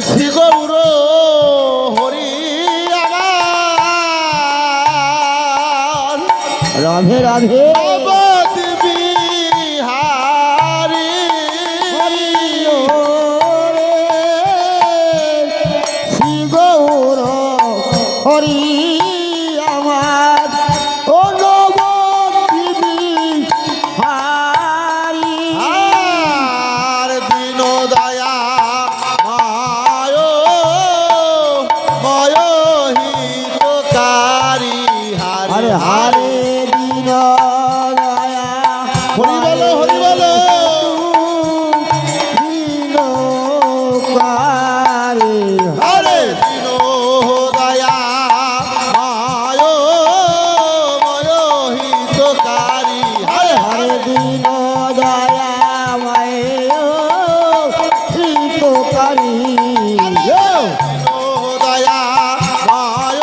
শ্রী গৌর হরি আমার রাধে রাধে অবধ বিহারী শ্রী গৌর হরি আমার ও হারি আর দীন দয়া মায় ময় হিতকারী হরে হরে দিন দয়া হরি বলো হরি বলো দিন কারে হরে দীন দয়া মায় ময় হিতকারী হরে হরে দিন দয়া মায় হিতকারী দয়া মায়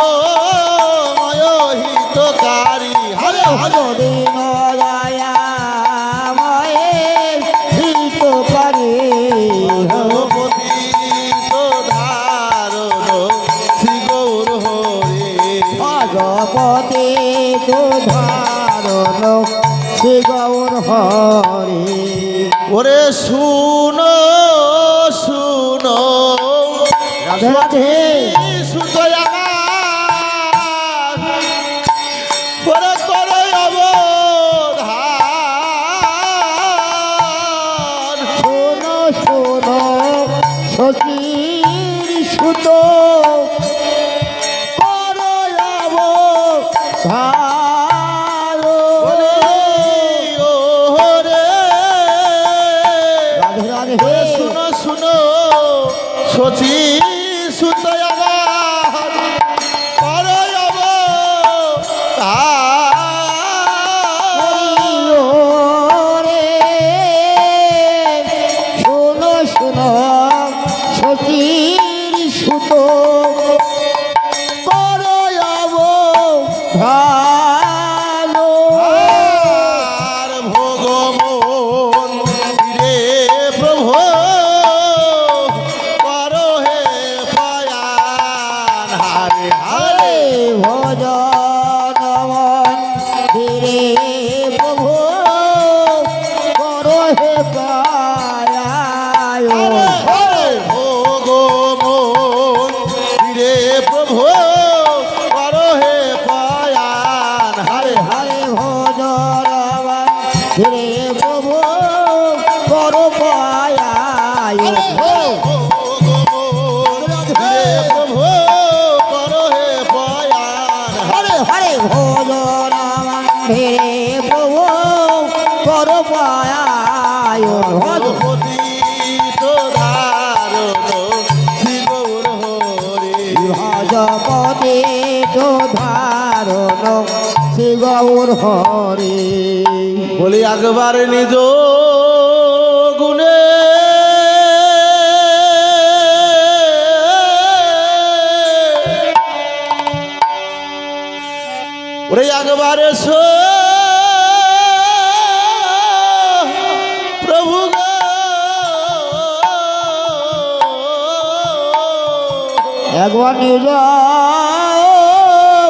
ময় হিতকারী হরে হরে দিন দয়া মায় হিতকারী পতিত ধারণ শ্রী গৌর হরে ভগবতে তো ধারণ শ্রী গৌর হরে ওরে শুনো শুনো রাধে রাধে সুতরাং আমার ওরে করে অবধান শোনো শোনো শশীর সুত ওরে ও রে রাধে রাধে ওরে শুনো শুনো সচি সুত আমার করে অবধান রে শোনো শোনো শশীর সুত ভালো আর ভগমন রে প্রভু করো হে পয়ান হারে হারে ভজনমন ধীরে প্রভু করো হে পায় হরে ভগমন রে প্রভু করো হে পয়ান হারে হরে ভজনমন ধীরে প্রভু করো পায় ভগমন রে প্রভু করো হে পয়ান হরে হরে ভজনমন ধীরে প্রভু করো পায় পতিত ধারণ শ্রী গৌর হরে ভজপতি তো ধারণ শ্রী গৌর হরে বলি একবার নিজ গুণে ওরে একবার এসো প্রভু গো একবার নিজ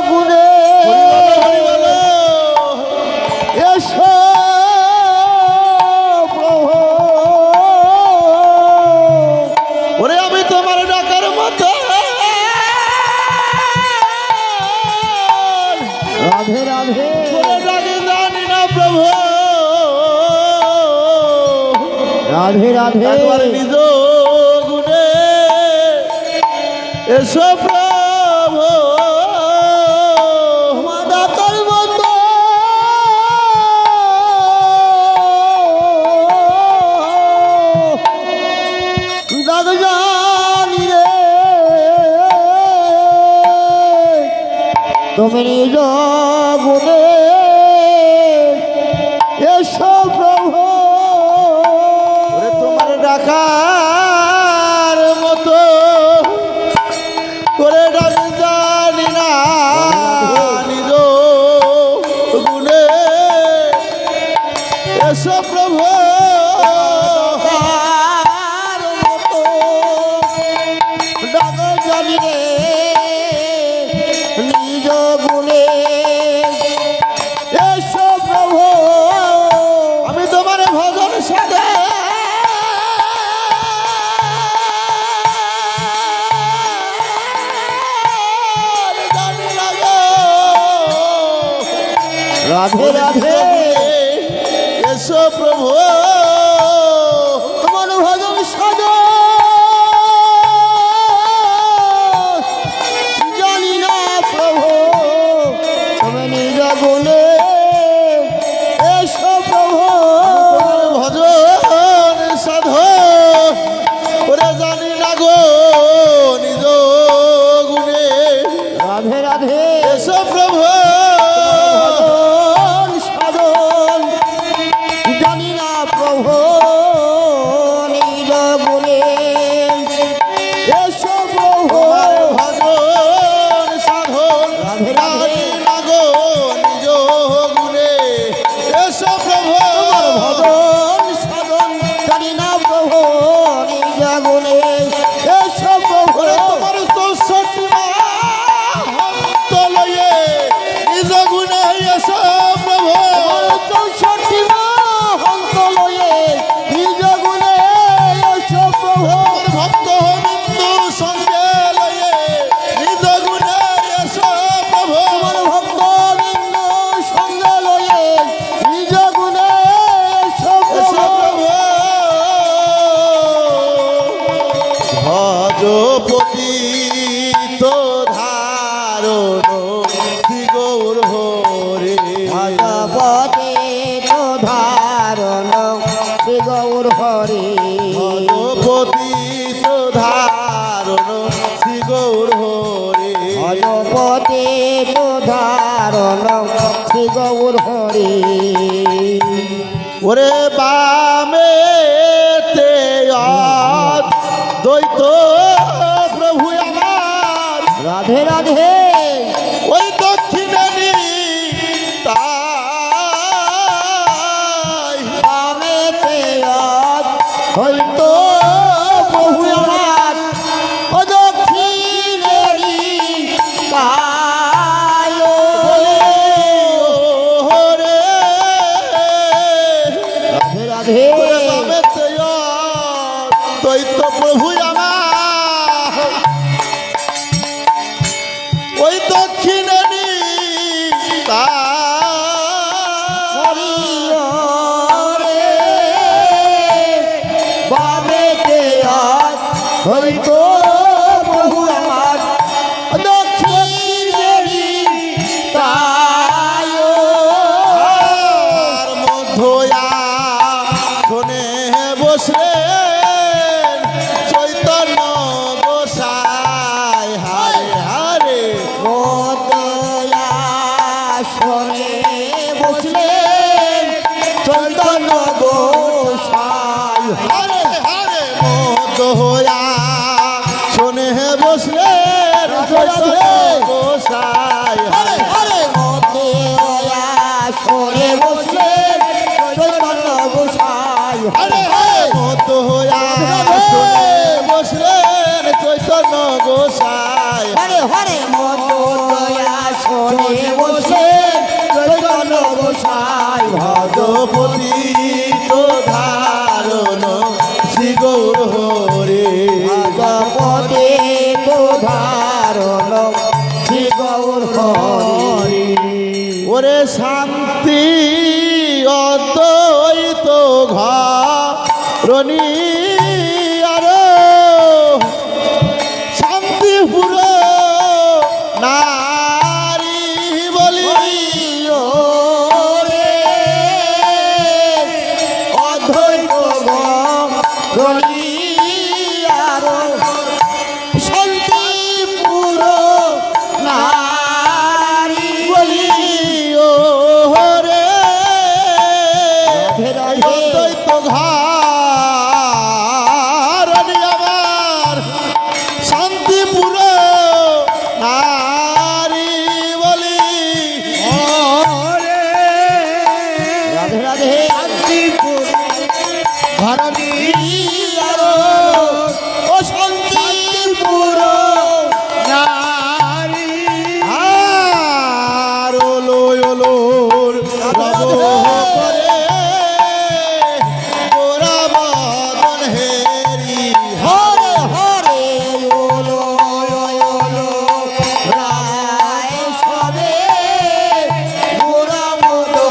গুণে হরি বলো, এসো প্রভু ওরে আমি তোমার ডাকার মতো রাধে রাধে ডাকে জানি না প্রভু রাধে রাধে একবার নিজ গুণে এসো প্রভু মাদাতার মতো ডাক জানি রে তুমি নিজ গুণে এসো প্রভু ওরে তোমার ডাকার মতো করে ডাক জানি না নিজ গুণে এসো প্রভু তার মতো রাধে রাধে এসো প্রভু তোমার ভজন সদ জানি না প্রভু তুমি নিজ গুণে এসো প্রভু ভজন সাধ ওরে জানি না গো নিজ গুণে রাধে রাধে এসো প্রভু ভজন সাধন জানি না প্রভু নিজ গুণে এসো প্রভু ভজন সাধন রাধে রাধে জানি না গো নিজ গুণে এসো প্রভু ভজন সাধন জানি না প্রভু নিজ গুণে এসো প্রভু ওরে তোমার 64 তলয়ে নিজ গুণে এসো প্রভু চৌষট্টি হন্ত লয়ে নিজ গুণে এসো প্রভু ভক্ত বিন্দু সঙ্গে লয়ে নিজ গুণে এসো প্রভু তোমার ভক্ত বিন্দু সঙ্গ লয়ে নিজ গুণে এসো এসো প্রভু প্রভু ভজ পতিত ধারণ শ্রী গৌর হরে ভগবতে তো ধারণ শ্রী গৌর হরি ভজ পতিত ধারণ শ্রী গৌর হরে ভগবতে তো ধারণ শ্রী গৌর হরি ওরে বামে তে দ্বৈত প্রভু আমার রাধে রাধে ওই দক্ষিণে তাই বামেতে হয়তো প্রভু আমার ও দক্ষিণেরি তাই হরে রাধে রাধে ওরে বামে তে দ্বৈত প্রভু আমার ওই দক্ষিণে তাই রে বামেতে হয়তো প্রভু আমার দক্ষিণেরি তাই আর মধ্যয়া শোনে বসলেন চৈতন্য গোসাই হারে হারে মদয়াসনে বসলেন চৈতন্য গোসাই হারে হারে মধ্যয়া শোনে বসলেন চৈতন্য গোসাই হরে হরে মদয়াসনে বসলেন চৈতন্য গোসাই হারে হারে মধ্যয়া শোনে বসলেন চৈতন্য গোসাই হরে হরে মদয়াসনে বসলেন চৈতন্য গোসাই ভগবতী তো ধারণ শ্রী গৌর হরে ভগবতে তো ধারণ শ্রী গৌর হরি ওরে শান্তি অদ্বৈত ঘরণী আর শান্তিপুর নারী বলি রে অদ্বৈত গরিয়ার শান্তিপুর নারী বলি ও হরে রাধে রাধে অদ্বৈত ঘরণী আমার শান্তিপুর নারী বলি রাধে রাধে শান্তিপুর ঘরিয়ার ও শান্তিপুর নারী আর ওলো ওলোর রব করে তোরা বদন হেরি হরে হরে ওলো ওলো রায় সবে গোরা মদন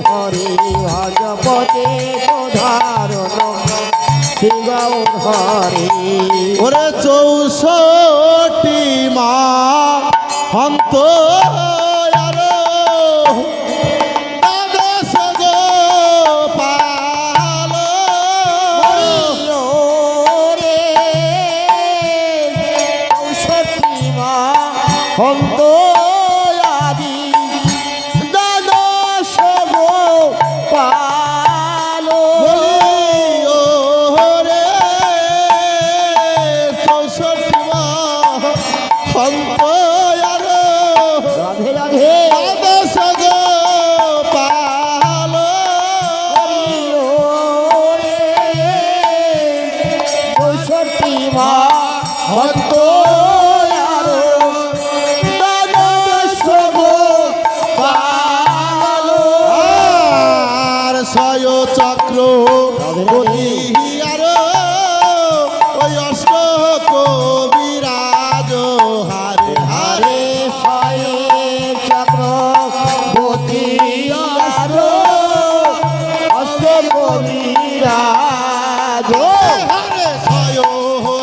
হরি ভজপতি ধারণ শ্রী গৌর হরি ওরে 64 মা হন্ত আরো দ্বাদশ গোপাল রে সতীমা হন্ত আদি দ্বাদশ গোপাল ওরে 64 মা হন্ত আরো রাধে রাধে দ্বাদশ গোপাল সতীমা হন্ত আর ছয় চক্র আর ওই অষ্ট কবিরাজ হারে হারে হারে ছয়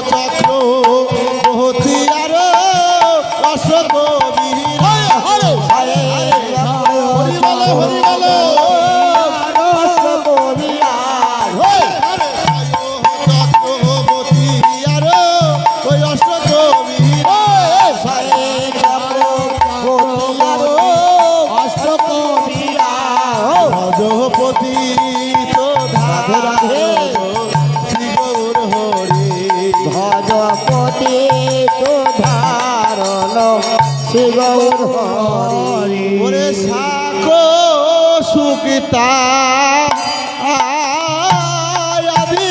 চক্র বহতি আর অষ্ট কবিরাজ হরি বলো হরি বলো আরে ছয় চক্রবর্তী আর ওই অষ্ট কবিরাজ ভজপতি তো রাধে শ্রী গৌর হরি ভজপতি তো ধারণ শ্রী গৌর হরি ওরে সাকো সুকিতা আয়াদি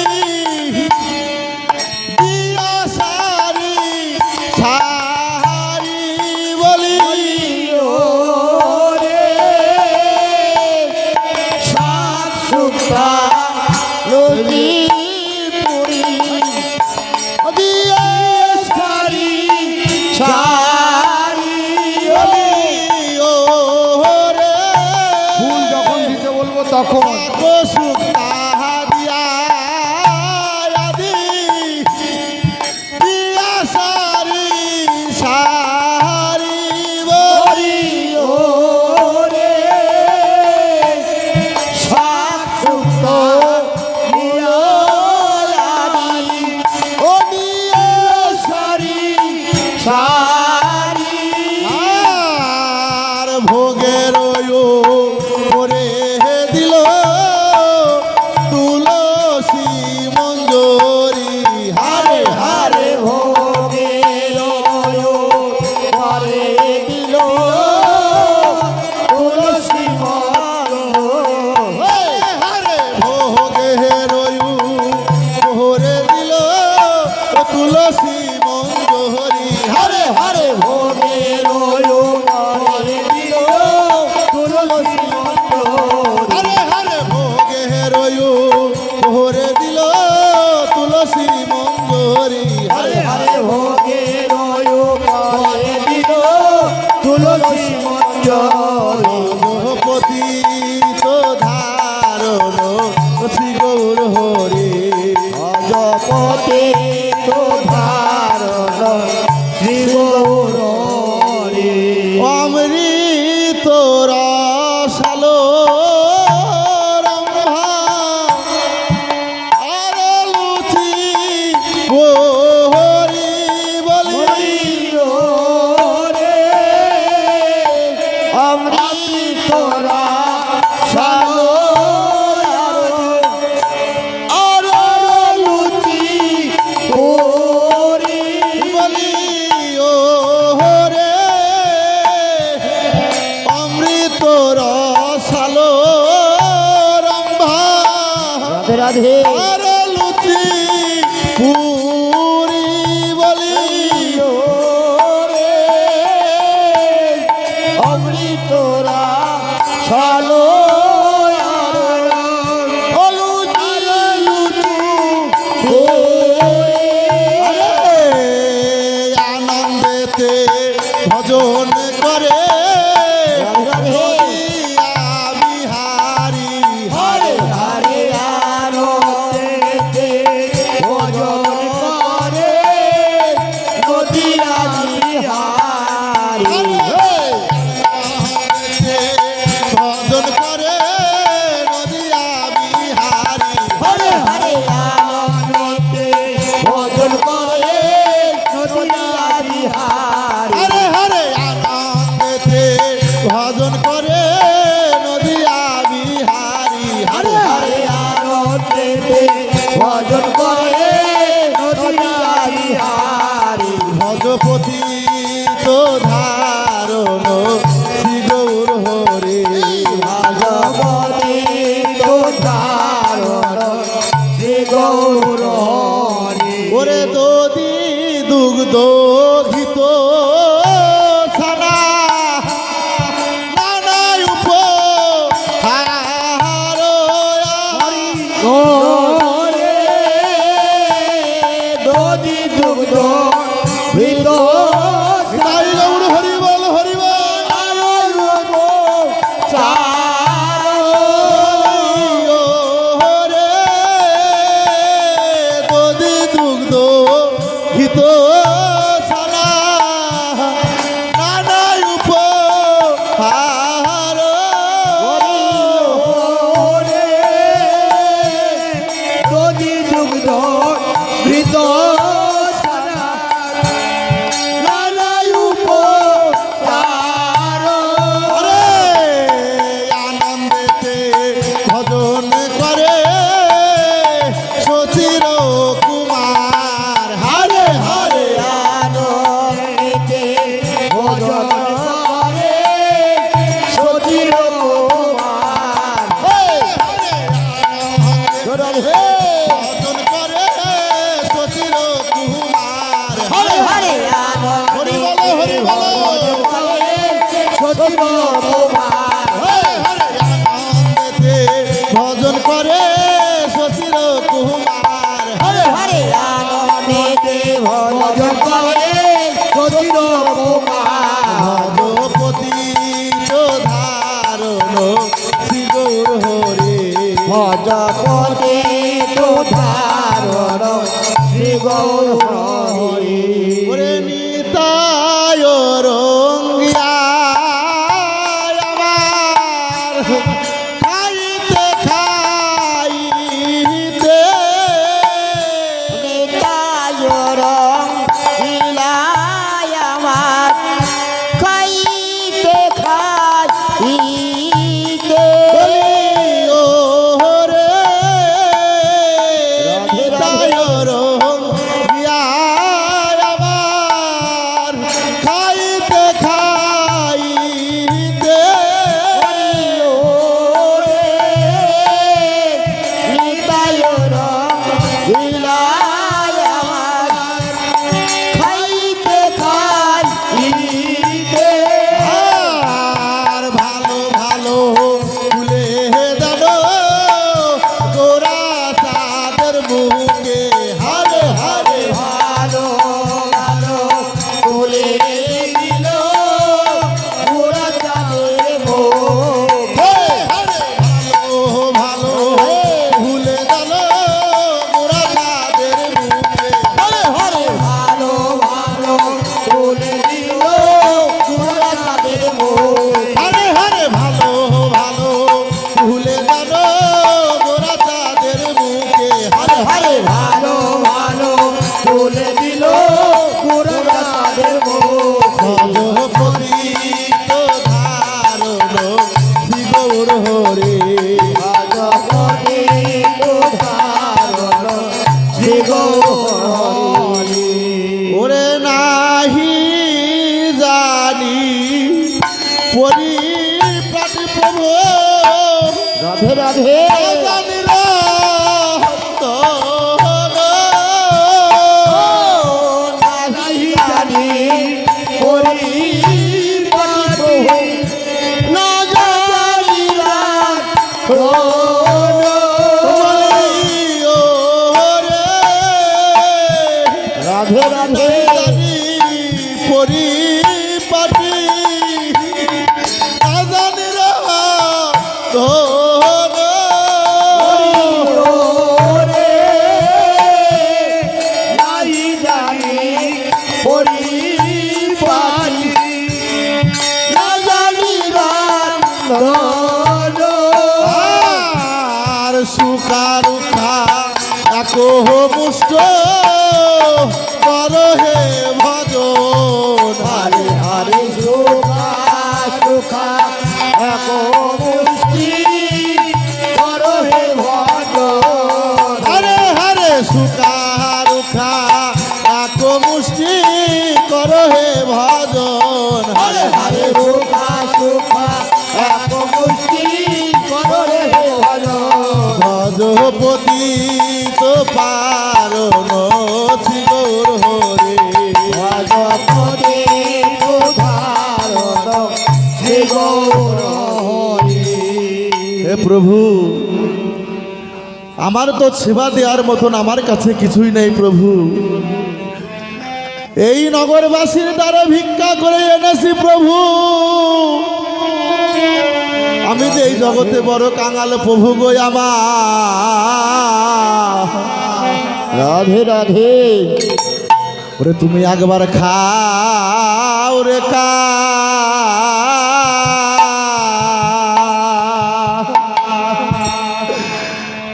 দিয়া সারি সারি বলি দিয়া সারি ও রে ফুল যখন দিতে বলবো তখন সাকো সুকিতা দিয়া আয়াদি দিয়া সারি সারি বলি আর ভোগের করে দিল তুলসী মঞ্জরি হারে হারে হারে ভোগের করে দিল তুলসী মঞ্জরি হারে হারে হারে হারে ভোগের করে দিল তুলসী মঞ্জরি হারে হারে ভজপতি তো ধারণ শ্রী গৌর হরি ভজপতি তো ধারণ শ্রী গৌর হরি অমৃত রসালো রম্ভা আর লুচি হরি বলি অমৃতরা বলি ও রে অমৃত রসালো রম্ভা রাধে রাধে আর লুচি পুরি বলি অমৃতরা সালো আনন্দেতে ভজন করে রাধে রাধে। বিহার হে ভজন করে শশীর কুমার হরে হরে হরি বলো হরি বলো সচিব কুমার হরে হরে আনন্দেতে ভজন করে শশীর কুমার হরে হরে আনন্দেতে ভজন করে সচিব কুমার ভজপতি ধারণ শ্রী গৌর হরে ভজপতি ধারণ শ্রী গৌর হরি ওরে নিতায় রঙ্গিয়া আমার খাইতে খাইতে নিতায় রং লীলায় আমার খাইতে খাইতে বলিও রে নিতায় রঙ্গিয়া আমার খাইতে খাইতে নিতায় রং লীলায় আমার খাইতে খাইতে আর ভালো ভালো ফুলে দানো গোরা তাদের মুখে হারে হারে ভালো ভালো তুলে দিল পুরা চাঁদের মুখ হারে ভালো ভালো ফুলে দানো গোরা তাদের মুখে হরে হরে ভালো ভালো তুলে দিল পুরা চাঁদের মুখ হারে হারে ভালো ভালো ফুলে দানো গোরা তাদের মুখে হারে হরে ভালো ভালো তুলে দিল পুরা চাঁদের মুখ ভজপতি ধারণ শ্রী গৌর হরে ভজপতি ধারণ শ্রী গৌরী ওরে নাহি জানি পরিপ্রাট প্রভু রাধে রাধে জানি রত নাহি জানি হরি প্রভু না জানি রাধে রাধে পরিপাটি জানি রত রে নাহি জানি হরি পারি না জানি আর সুকারুখা একো মুষ্ট কর হে ভজন হরে হরে সুখা সুখা এক মুষ্টি কর হে ভজন হরে হরে সুকারুখা একো মুষ্টি কর হে ভজন হরে হরে সুখা সুখা এক মুষ্টি কর হে ভজন ভজপতি তো পারণ শ্রী গৌর হরে ভজপতি ধারণ শ্রী গৌর হরি হে প্রভু আমার তো সেবা দেওয়ার মতন আমার কাছে কিছুই নেই প্রভু এই নগরবাসীর দ্বারা ভিক্ষা করে এনেছি প্রভু আমি যে এই জগতে বড় কাঙাল প্রভু গো আমার রাধে রাধে ওরে তুমি একবার খাও রে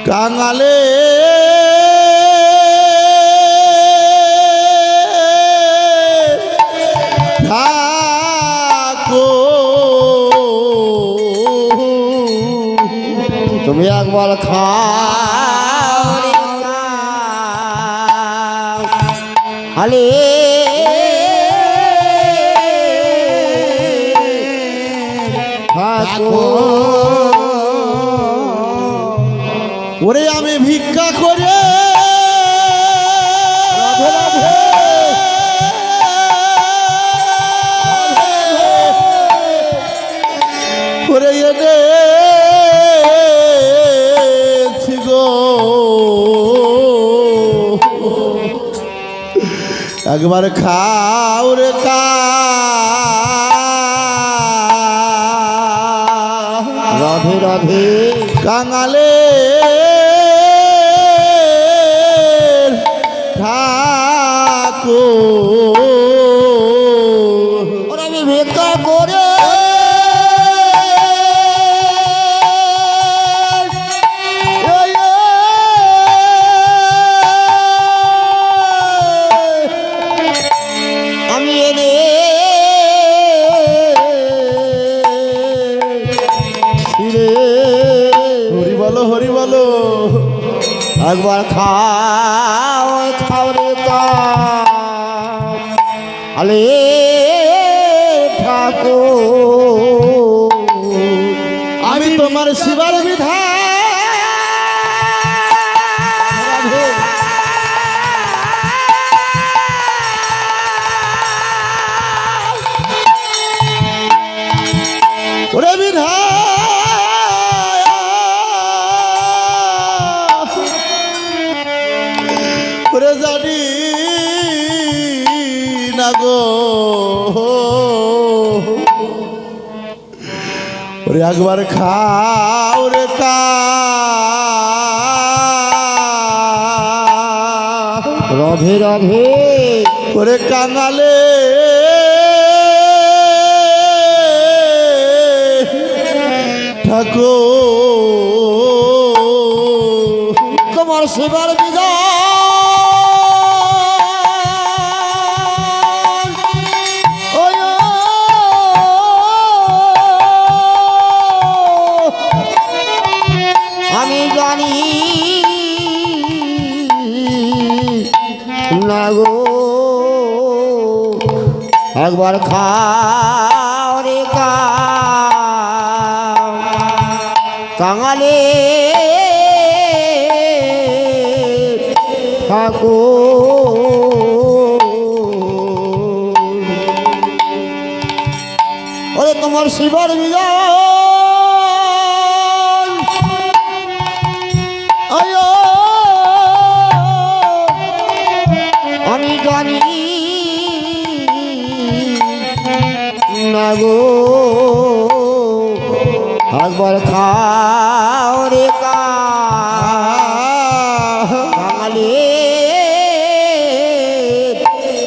কাঙালে থাকো তুমি একবার খাও রে খাও। আলে থাকো ওরে আমি ভিক্ষা করে রাধে রাধে ওরে এনেছি গো একবার খাও রে রাধে রাধে কাঙালে ঠাকুর ওরে আমি ভিক্ষা করে আমি এনে হরি বলো হরি বলো একবার খাও খাও রে আলে ঠাকুর আমি তোমার শিবার বিধান ওরে বিধান ওরে জানি না গো ওরে একবার খাও রে রাধে রাধে ওরে কাঙালে ঠাকুর তোমার সেবার বিধান ওয় আমি জানি না গো একবার খাও রে কাঙালে ঠাকুর ওরে তোমার শিবার বিধান আয়ো আমি জানি না গো একবার খাও রে কাঙালে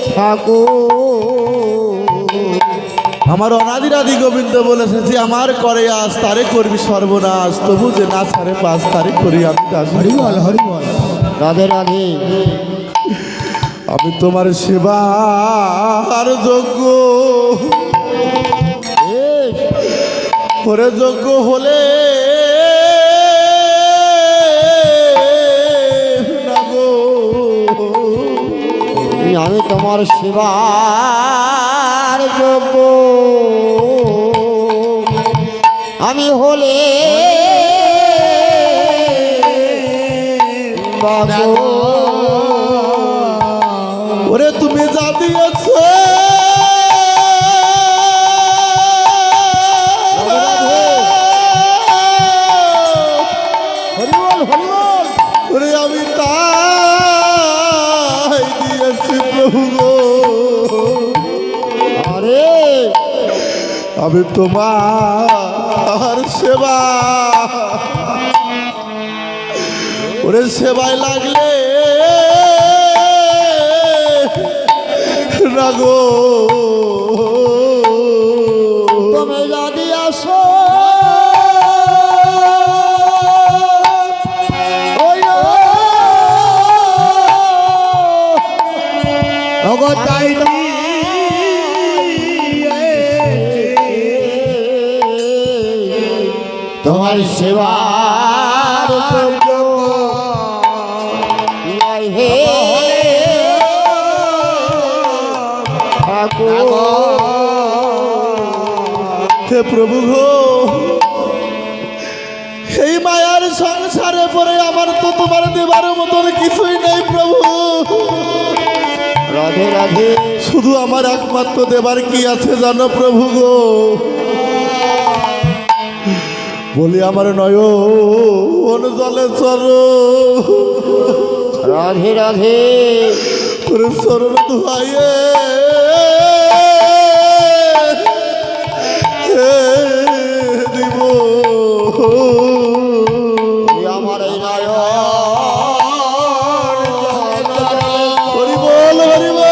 ঠাকুর আমার অনাদিরাদি গোবিন্দ বলেছে যে আমার করে আজ তারে করবি সর্বনাশ তবু যে না ছাড়ে পাঁচ তারিখ করি আমি দাস হরিবল হরিবল রাধে রাধে আমি তোমার সেবার যোগ্য ওরে যোগ্য হলে না গো আমি তোমার সেবার যোগ্য আমি হলে ওরে তুমি যা দিয়েছ হরিবল হরিবল ওরে আমি তাই দিয়েছি প্রভু গো আরে আমি তোমার সেবা ওরে সেবায় লাগলে না গো তুমি যদি আসো তোমার সেবার যোগ্য নয় হে ঠাকুর হে প্রভু গো এই মায়া আমার সংসারে পরে আমার তো তোমার দেবার মতন কিছুই নেই প্রভু। রাধে রাধে শুধু আমার একমাত্র দেবার কি আছে জানো প্রভু গো? বলি আমার নয়ন জলে চর রাধে রাধে চরণ ধুয়াইয়ে দিব আমার এই হরি বল হরি বল।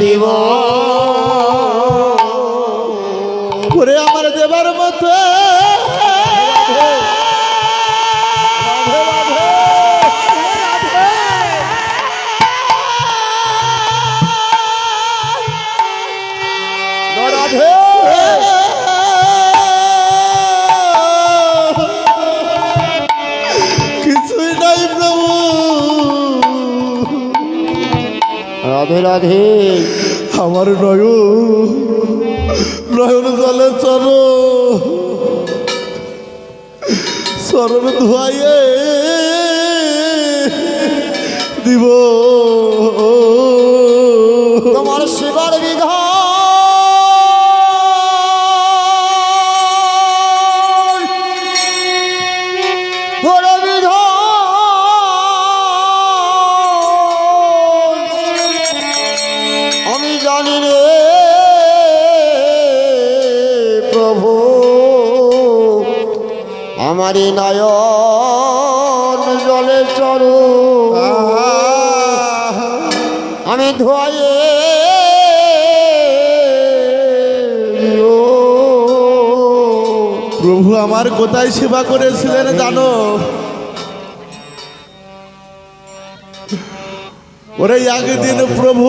দিব ওরে আমার দেবার মতো রাধে কিছুই নাই প্রভু। রাধে রাধে আমার নয়ন জলে চরণ ধুয়াইয়ে দিব তোমার শিবার বিধান বড় বিধান আমি জানি রে প্রভু আমারই নয়ন জলে চরু আমি ধোয়াইয়ে দিও। প্রভু আমার কোথায় সেবা করেছিলেন জানো? ওরে একদিন প্রভু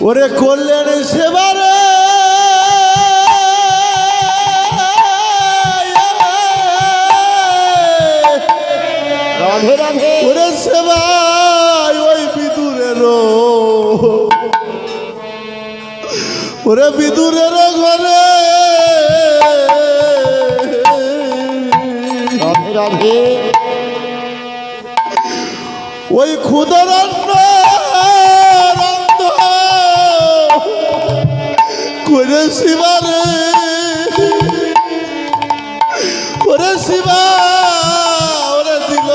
ওরে করলেন সেবারে রাধে রাধে ওরে সেবাই ওই বিদুরের ওরে বিদুরের ঘরে রাধে রাধে ওই ক্ষুদরান্ন করে শিবারে ওরে শিবা ওরে দিল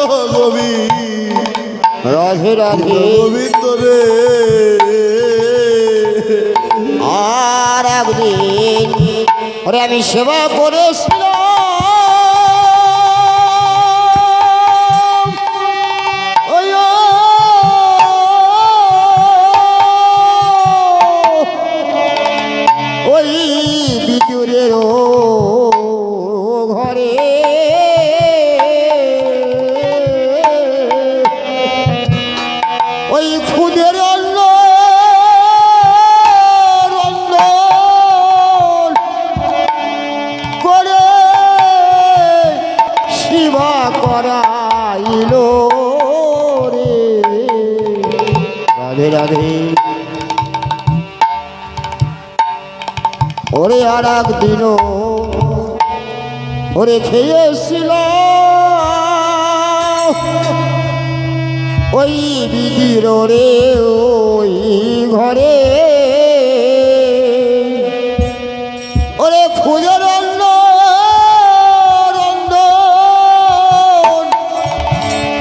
রাধে রাধে গোবিন্দ রে। আর একদিন ওরে আমি সেবা করেছিলাম ওই ওই বিদুরের ঘরে ওই খুদের করে শিবা করাইল রে রাধে রাধে ওরে আর একদিন ওরে খেয়েছিল ওই বিদির রে ওই ঘরে ওরে খুঁজে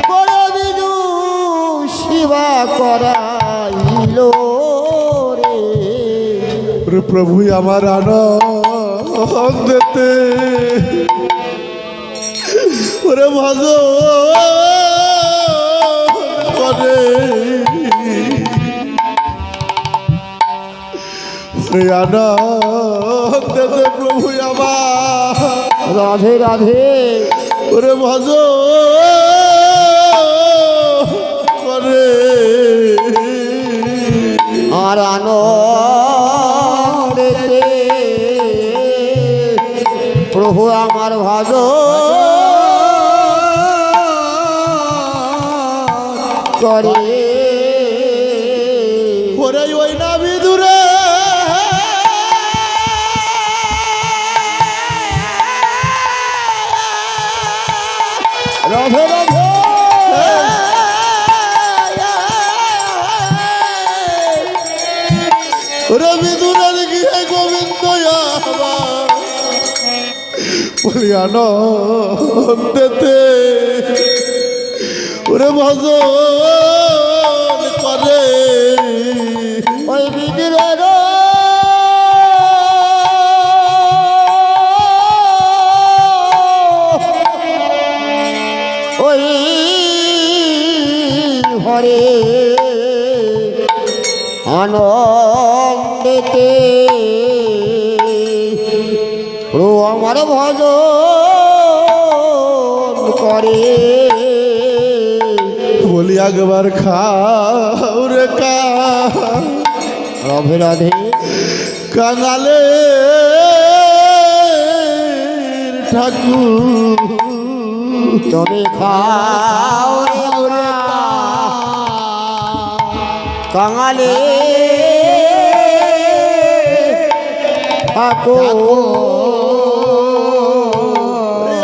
করে বিদু শিবা করাইল রে ওরে প্রভু আমার আনন্দেতে ওরে ভজ করে ওরে আনন্দেতে প্রভু আমার রাধে রাধে ওরে ভজ করে আর আনন্দেতে প্রভু আমার ভাজ করে ওই না বিদুরে রাধে রাধে ওরে বিদুরের গিয়ে গোবিন্দ আমার বলি আনন্দেতে ওরে ভজন করে ওই বিদুরের ওই হরে আনন্দেতে প্রভু আমার ভজন করে বলি একবার খাও রে কা রাধে রাধে কাঙালে ঠাকুর তুমি খাও রে ওরে কাঙালে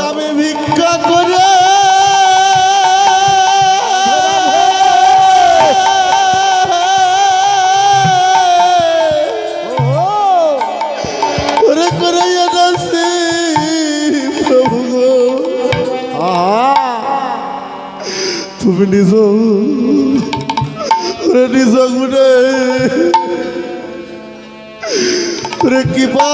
আমি ভিক্ষা করে ওরে করে এনেছি প্রভু গো। তুমি নিজ ওরে নিজ গুণে ওরে কৃপা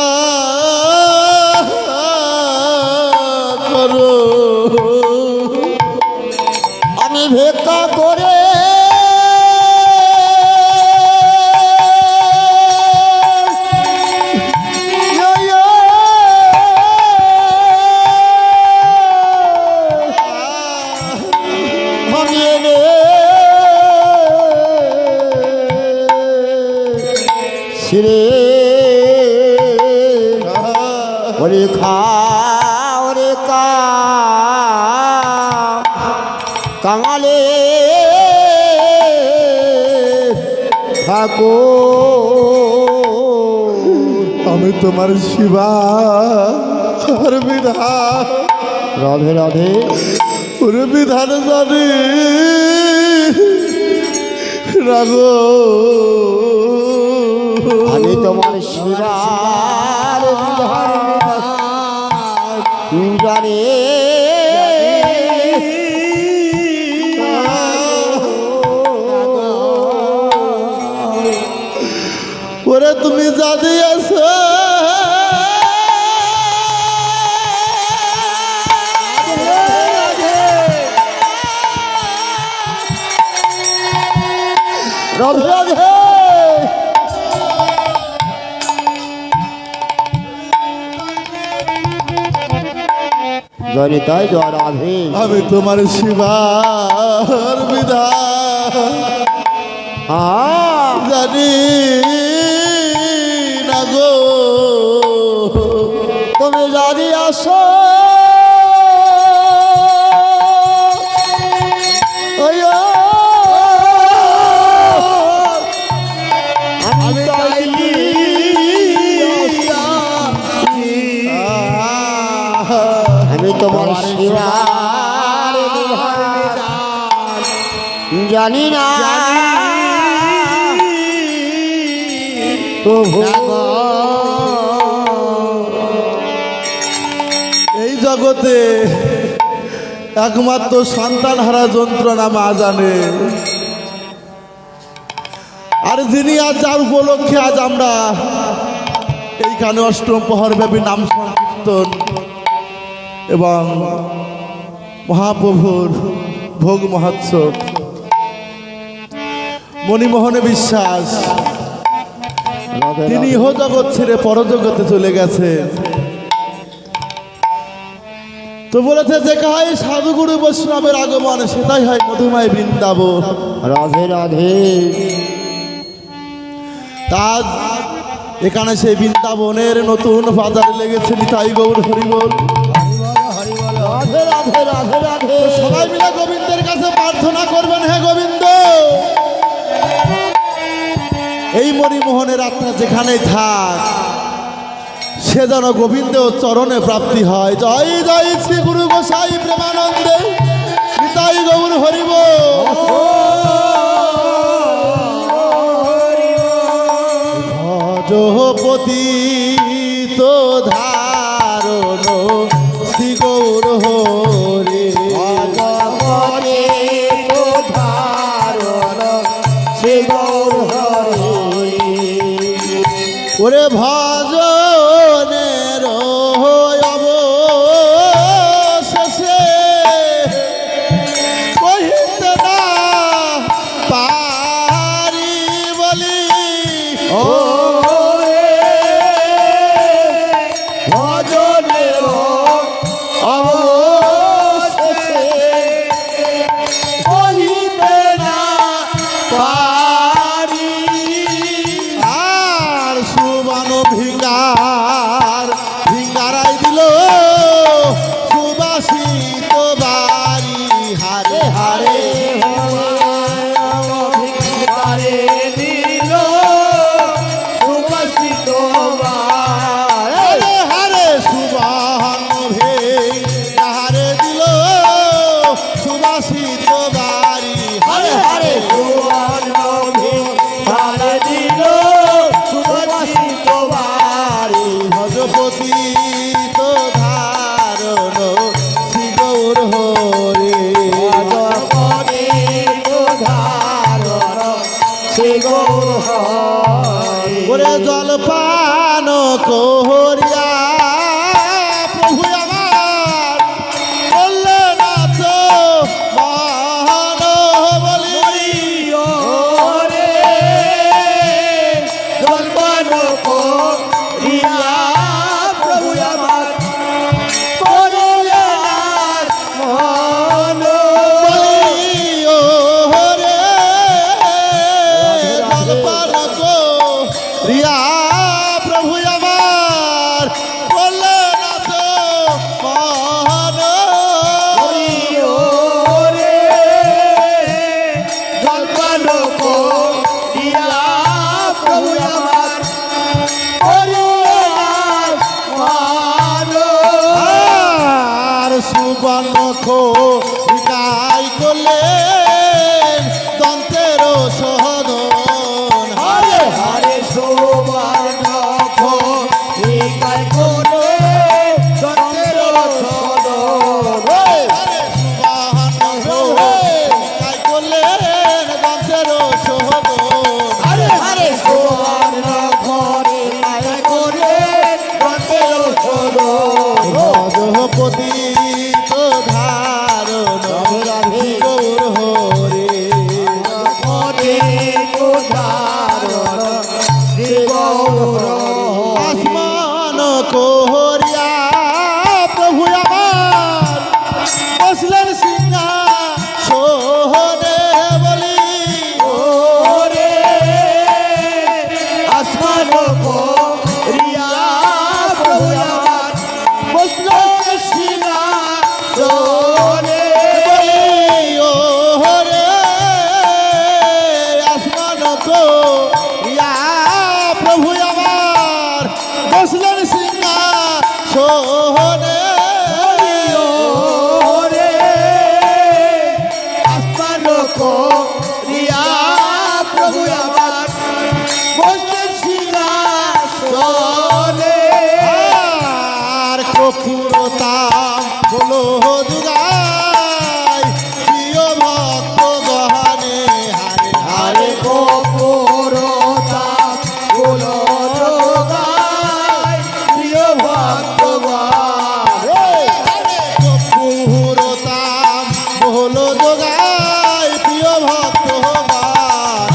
করো আমি ভিক্ষা করে আমি এনে শ্রী ওরে খাও রে কাঙালে ঠাকুর আমি তোমার শিবা আর বিধান রাধে রাধে ওরে বিধান জানি রাগো আমি তোমার শিবার জানে ওরে তুমি যা দিয়েছ রাধে রাধে জয় তাই জয় রাধে আমি তোমার শিবার বিধান জানি না গো তুমি জানি আসো আমি তাই আমি তোমার শিবার জানি না প্রভু এই জগতে একমাত্র সন্তান হারা যন্ত্রণা মা জানে। আর যিনি আজ যার উপলক্ষে আজ আমরা এইখানে অষ্টম প্রহর ব্যাপী নাম সংকীর্তন এবং মহাপ্রভুর ভোগ মহোৎসব মণিমোহনে বিশ্বাস তিনি ইহ জগৎ ছেড়ে পরজগতে চলে গেছে। তো বলেছে যে হয় সাধুগুরু বৈষ্ণবের আগমন সেটাই হয় মধুময় বৃন্দাবন। রাধে রাধে তাজ এখানে সেই বৃন্দাবনের নতুন বাজার লেগেছে নিতাই গৌর হরিবল। রাধে রাধে রাধে রাধে সবাই মিলে গোবিন্দের কাছে প্রার্থনা করবেন, হে গোবিন্দ এই মরিমোহনের আত্মা যেখানেই থাক সে যেন গোবিন্দ চরণে প্রাপ্তি হয়। জয় জয় শ্রী গুরু গোসাই প্রেমানন্দে নিতাই গৌর হরিব। ভজপতি তো ধারণ শ্রী গৌর হরি। ভজপতি তো ধারণ শ্রী গৌর হরি। ওরে ভজনের অবশেষে কহিতে না পারি বলি। ও ভজনের অবশেষে কহিতে না পারি। আর সুবান ভিঙ্গারাই দিল সুবাসিত বাড়ি হারে হারে। ভিক্ষারে দিল সুবাসিত হারে হারে সুবান ভিঙ্গারে দিল সুবাসিত বাড়ি হারে হারে। ভিক্ষারে দিল সুবাসিত বাড়ি। ভজপতি তো ধারণ শ্রী গৌর হরি। ভজপতি তো ধারণ শ্রী গৌর হরি। ওরে জলপান করিয়া প্রভু আমার বললে না তো মহান বলি। ওরে জলপান করিয়া প্রভু আমার করলে না মন বলি ও রে জলপান করিয়া প্রভু আমার বললে না তো মহান। ওরে জলপান করিয়া প্রভু আমার করলে না মন। আর সুবর্ণ খোকাই করলেন দন্তের সহদন হরে হরে সুবর্ণ খোকাই করে দন্তের সদন। আরে সুবর্ণ খোকাই করলেন দন্তের সহদন হরে হরে সুবর্ণ খোকাই করে দন্তের সদন। ভজপতি তো ধারণ শ্রী গৌর হরি। হরে উদাহরণ শ্রী গৌর হরি। আসমান কোহরিয়া প্রভু আমার বসলেন সিংহা সোহরে বলি। ওরে আসমান করিয়া প্রভু আমার বসল সিংহাসনে। ও রে আসমান কোহরিয়া প্রভু আমার বসলেন সিংহা সোহরে। ওরে আসমান করিয়া প্রভু আমার বসল সিংহাসনে। আর কপুরতাম বলো যুগাই প্রিয় ভক্ত গহানে হারে আরে গোপুরতা গুলো যোগায় প্রিয় ভক্তগণ। কপুরতাম বলো যোগাই প্রিয় ভক্ত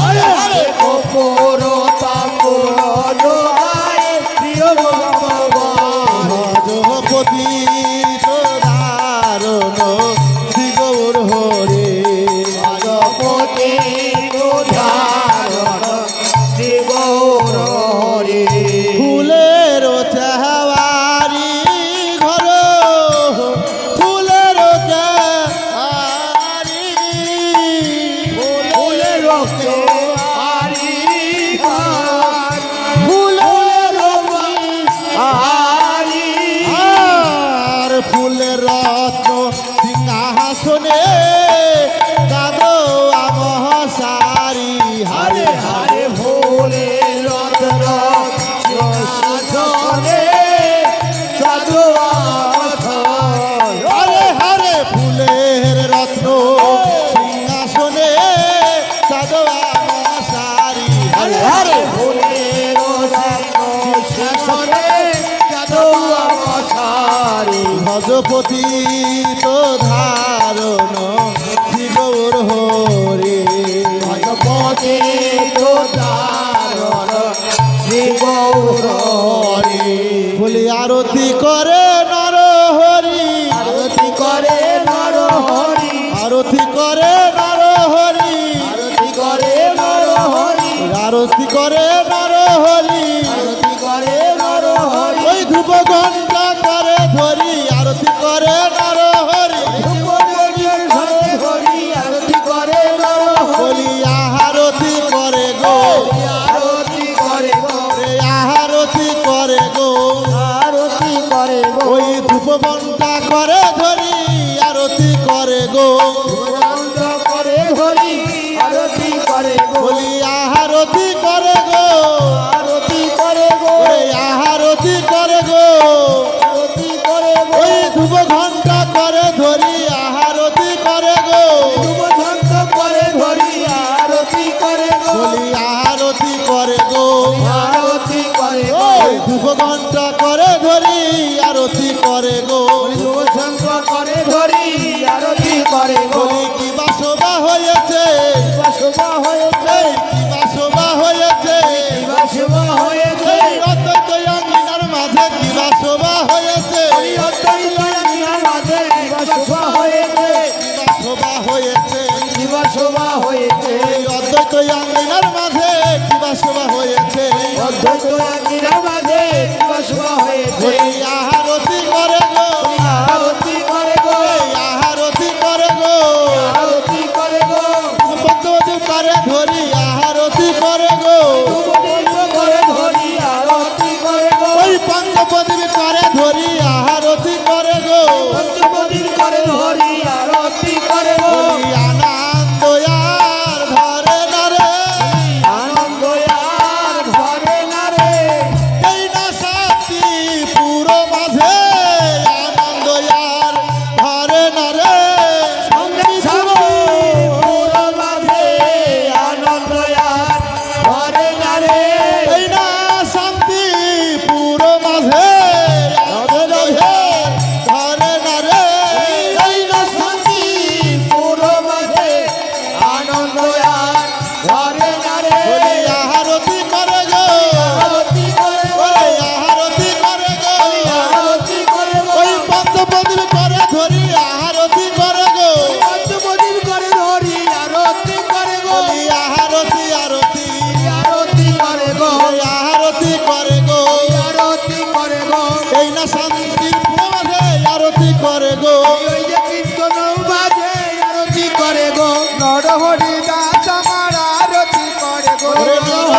আরে গোপুরতা গুলো যোগায় প্রিয় ভক্তগণ। ভজপতি তো ধারণ হরে হরে ফুলের শাসনে যাদব অবসারে ভজপতি তো ধারণ শ্রী গৌর হরি ভজপতি তো দারণ শ্রী গৌর হরি বলি আরতি করে নর হরি আরতি করে নর হরি আরতি করে নর হরি আরতি করে নর হরি আরতি করে নর হরি আরতি করে নর হরি ওই ধূপ ঘন্টা করে ধরি আরতি করে নর হরি ধূপজের সাথে হরি আরতি করে নর হরি বলি আহারতি করে গো আরতি করে গো রে আহারতি করে গো আরতি করে গো ওই ধূপ ঘন্টা করে ধরি আরতি করে গো ধূপদণ্ড করে হরি আরতি করে গো বলি আহারতি করে গো আরতি করে গো ওরে আহারতি করে গো আরতি করে গো ওই ধূপ ঘন্টা করে ধরি আহারতি করে গো ধূপদণ্ড করে হরি আরতি করে গো বলি আহারতি করে গো আরতি করে গো ওই ধূপ ঘন্টা করে ধরি আরতি করে গো ধূপদণ্ড করে হরি আরতি করে গো বলি কি বাসবা হয়েছে শোভা হয়েছে এই কি বাসবা হয়েছে শোভা হয়েছে এই অদ্বৈত অঙ্গিনার মাঝে কি বাসবা হয়েছে মাঝে শোভা হয়েছে শোভা হয়েছে শোভা হয়েছে এই অদ্বৈত অঙ্গিনার মাঝে কি বাসবা হয়েছে অদ্বৈত মাঝে শোভা হয়েছে ওই আহারতি করে গো আরতি করে গো এই আহারতি করে গো আরতি করে গো পদ্মবতী করে ধরি আহারতি করে গো ধূপদীপ করে ধরি আরতি করে গো ওই পঞ্চপদী করে ধরি আহারতি করে গো পঞ্চপদীপ করে ধরি আরতি করে গো বলি আনন্দ আর ধরে না রে আনন্দ আর ধরে না রে এই না শান্তি পুরো মাঝে আনন্দ আর ধরে না রে সঙ্গে সঙ্গে পুরো মাঝে আনন্দ আর ধরে না রে এই না শান্তি পুরো মাঝে আনন্দ ধরে না রে এই না শান্তি পুরো মাঝে আনন্দ আর ধরে না রে বলি আহারতি করে গো আরতি করে গো ওরে আহারতি করে গো আরতি করে গো ওই পঞ্চপদী করে ধরি আহারতি করে গো পঞ্চপদীপ করে ধরি আরতি করে গো বলি আহারতি আরতি আরতি করে গো ওই আহারতি করে গো আরতি করে গো এই না শান্তির পুরো মাঝে আরতি করে গো ওই যে কীর্তন বাজে আরতি করে গো নরহরি দাস আমার আরতি করে গো ওরে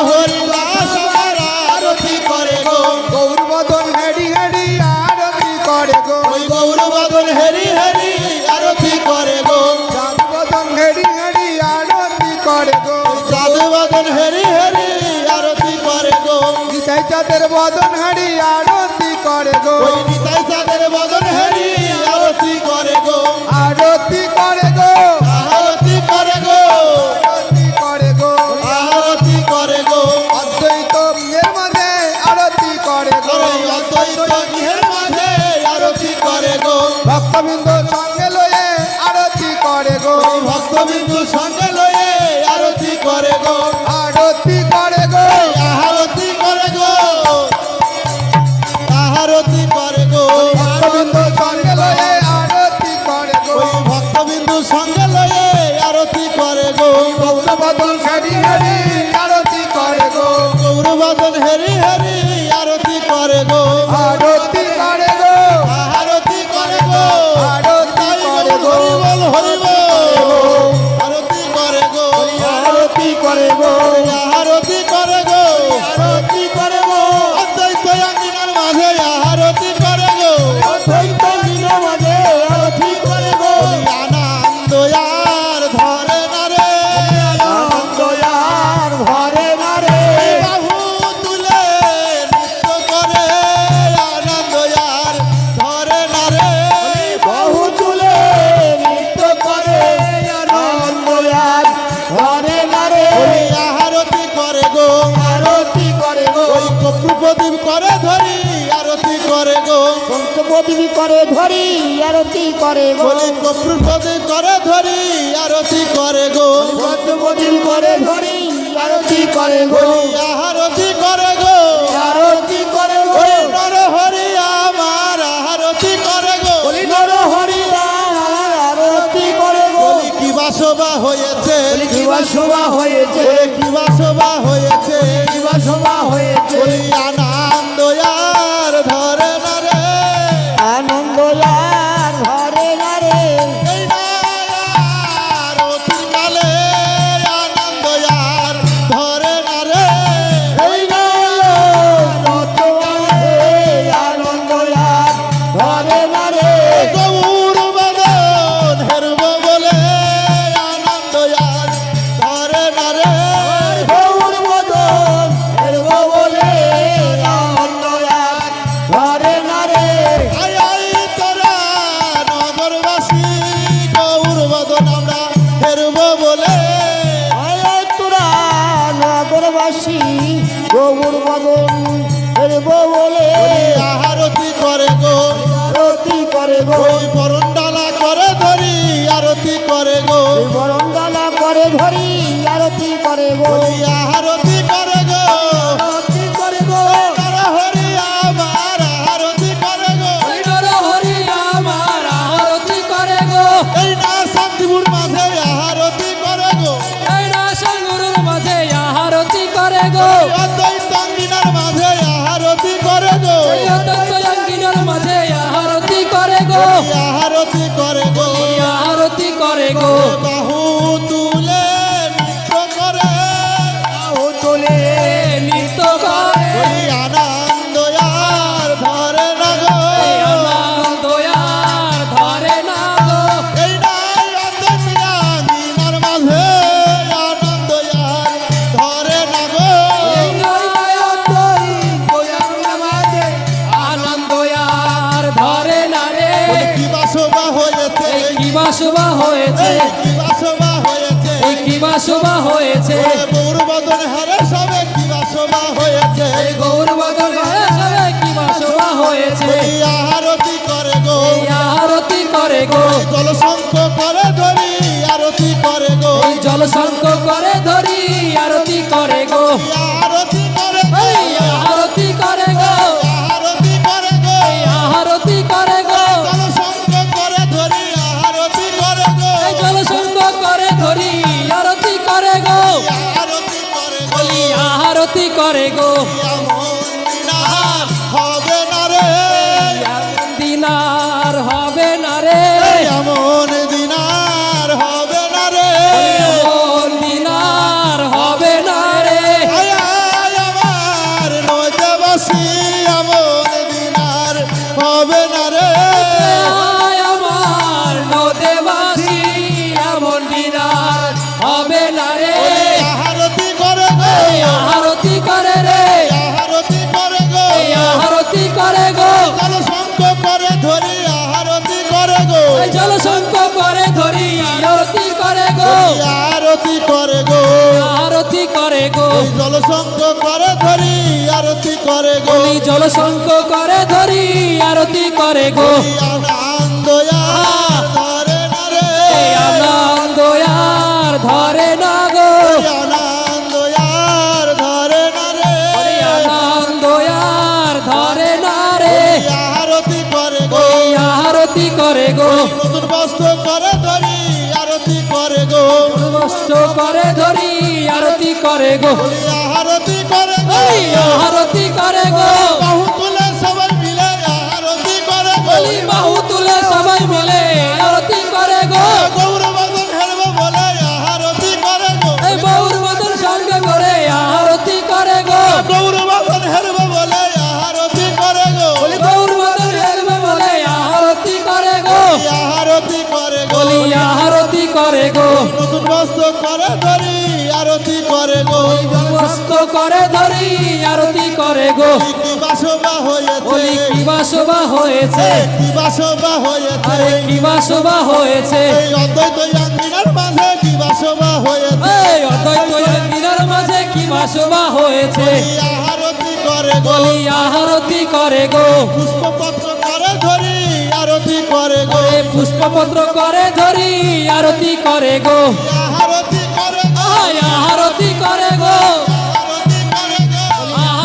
হরি দাস আমার আরতি করে গো গৌরবদন হেডি হেডি আরতি করে গো ওই গৌরবাদন হেরি হেরি আরতি করে গো জাতবদন হেডি হেডি আরতি করে গো জাদুবাদন হেরি হেরি আরতি করে গো নিতাই চাঁদের বদন হেডি আরতি করে গো ওই নিতাই চাঁদের বদন হেরি আরতি করে গো আরতি করে গো আরতি করে গো আরতি করে গো আরতি করে গো অদ্বৈত এর মাঝে আরতি করে গো ওরে অদ্বৈত গৃহের মাঝে আরতি করে গো ভক্তবৃন্দ সঙ্গে লয়ে আরতি করে গো ওই ভক্তবিন্দু সঙ্গে লয়ে আরতি করে গো আরতি করে গো আরতি করে গো আরতি করে গো ভক্তবৃন্দ সঙ্গে লয়ে আরতি করে গো ওই ভক্তবিন্দু সঙ্গে লয়ে আরতি করে গো ভক্তবদন হেডি হেডি আরতি করে গো গৌরবাদন হেরি হেরি আরতি করে গো আরতি করে গো আরতি করে গো আরতি করে গো হরিবল হরিবল আরতি করে প্রদীপ করে ধরি আরতি করে গো প্রদীপ করে ধরি আরতি করে গো বলি কর্পূর প্রদীপ করে ধরি আরতি করে গো প্রদীপ করে ধরি আরতি করে গো বলি আরতি করে গো আরতি করে গো ওই নর হরি আমার আরতি করে গো বলি নর হরি আরতি করে গো বলি কি বাসবা হয়েছে কিবা শোভা হয়েছে বলি কি বাসবা হয়েছে কিবা শোভা হয়েছে বলি আনন্দ আর ধরে না রে আনন্দ আর ঘরে না রে এই না আরতি কালে আনন্দ আর ধরে না রে এই না রত আছে আনন্দ আর ঘরে না রে গৌর বদন হেরব বলে আনন্দ আর ধরে না রে গৌর বদন এরব বলে আনন্দ আর ঘরে না রে আই আই তোরা নগরবাসী গৌর বদন আমরা হেরব বলে আয় তোরা নগরবাসী গৌর বদন এরব বলে আরতি করে গো আরতি করে গো ওই বরণডালা করে ধরি আরতি করে গো বরঙ্গালা করে ধরি আরতি করে গো ওই আরতি করে গো আরতি করে গো নর হরি আমার আরতি করে গো হরি আমার আরতি করে গো এই না শান্তিপুর মাঝে আরতি করে গো এই রাসন গুরুর মাঝে আরতি করে গো অদ্বৈত অঙ্গিনার মাঝে আরতি করে গো এই তত্ত্বজ্ঞানীর মাঝে আরতি করে গো আরতি করে গো আরতি করে গো বাহু তুলে নৃত্য করে ও তোলে নৃত্য করে ওই আনন্দ আর ধরে না গো এই আনন্দ আর ধরে না গো এই নাই অদ্বৈত অঙ্গিনার মাঝে আনন্দ আর ধরে না গো এই আনন্দ আর ধরে না রে কি বাসবা হয়েছে এই কি বাসবা হয়েছে কি বাসবা হয়েছে এই কি বাসবা হয়েছে গৌর বদন হারে সবে কি বাসবা হয়েছে এই গৌর বদন সবে কি বাসবা হয়েছে এই আরতি করে গো এই আরতি করে গো জলসংখ করে ধরি আরতি করে গো এই জল শঙ্খ করে ধরি আরতি করে গো আরতি করে গো এই আরতি করে গো আরতি করে গো এই আরতি করে গো জলসংখ করে ধরি আরতি করে গো এই জল শঙ্খ করে ধরি আরতি করে গো আরতি করে গো বলি আরতি করে গো এমন দিনার হবে না রে এমন দিনার হবে না রে এমন দিনার হবে না রে আয় আয় আমার নজবাসী এমন দিনার হবে না রে আয় আমার নদেবাসী এমন দিনার হবে না রে আরতি করে গো এই আরতি করে রে আরতি করে গো এই আরতি করে গো জলসংখ করে ধরি আরতি করে গো এই জল শঙ্খ করে ধরি আরতি করে গো আরতি করে গো আরতি করে গো জলসংখ করে ধরি আরতি করে গো বলি জল শঙ্খ করে ধরি আরতি করে গো আনন্দ আর ধরে না রে এই আনন্দ আর ধরে না গো আনন্দ আর ধরে না রে এই আনন্দ আর ধরে না রে আরতি করে গো এই আরতি করে গো নতুন বস্ত্র করে ধরি আরতি করে গো কষ্ট করে ধরি আরতি করে গো আরতি করে গো এই আরতি করে গো বাহু তুলে সবাই মিলে আরতি করে গো বলি বাহু তুলে সবাই মিলে আরতি করে গো গৌরবদন হেরব বলে আরতি করে গো এই বৌর মতন সঙ্গে করে আরতি করে গো গৌরবদন হেরব বলে আরতি করে গো বলি বৌর মতন হেরবে বলে আরতি করে গো আরতি করে গো বলি আরতি করে গো নতুন বস্ত্র করে ধরি আরতি করে গো মস্ত করে ধরি আরতি করে গো কি বাসবা হয়েছে বলি কি বাসবা হয়েছে কি বাসবা হয়েছে আরে কি বাসবা হয়েছে এই অদ্বৈত অঙ্গিনার মাঝে কি বাসবা হয়েছে এই অদ্বৈত জ্ঞানীর মাঝে কি বাসবা হয়েছে আরতি করে গো বলি আরতি করে গো পুষ্পপত্র করে ধরি আরতি করে গো ওরে পুষ্পপত্র করে ধরি আরতি করে গো আরতি করে গো আয় আরতি করে গো আরতি করে গো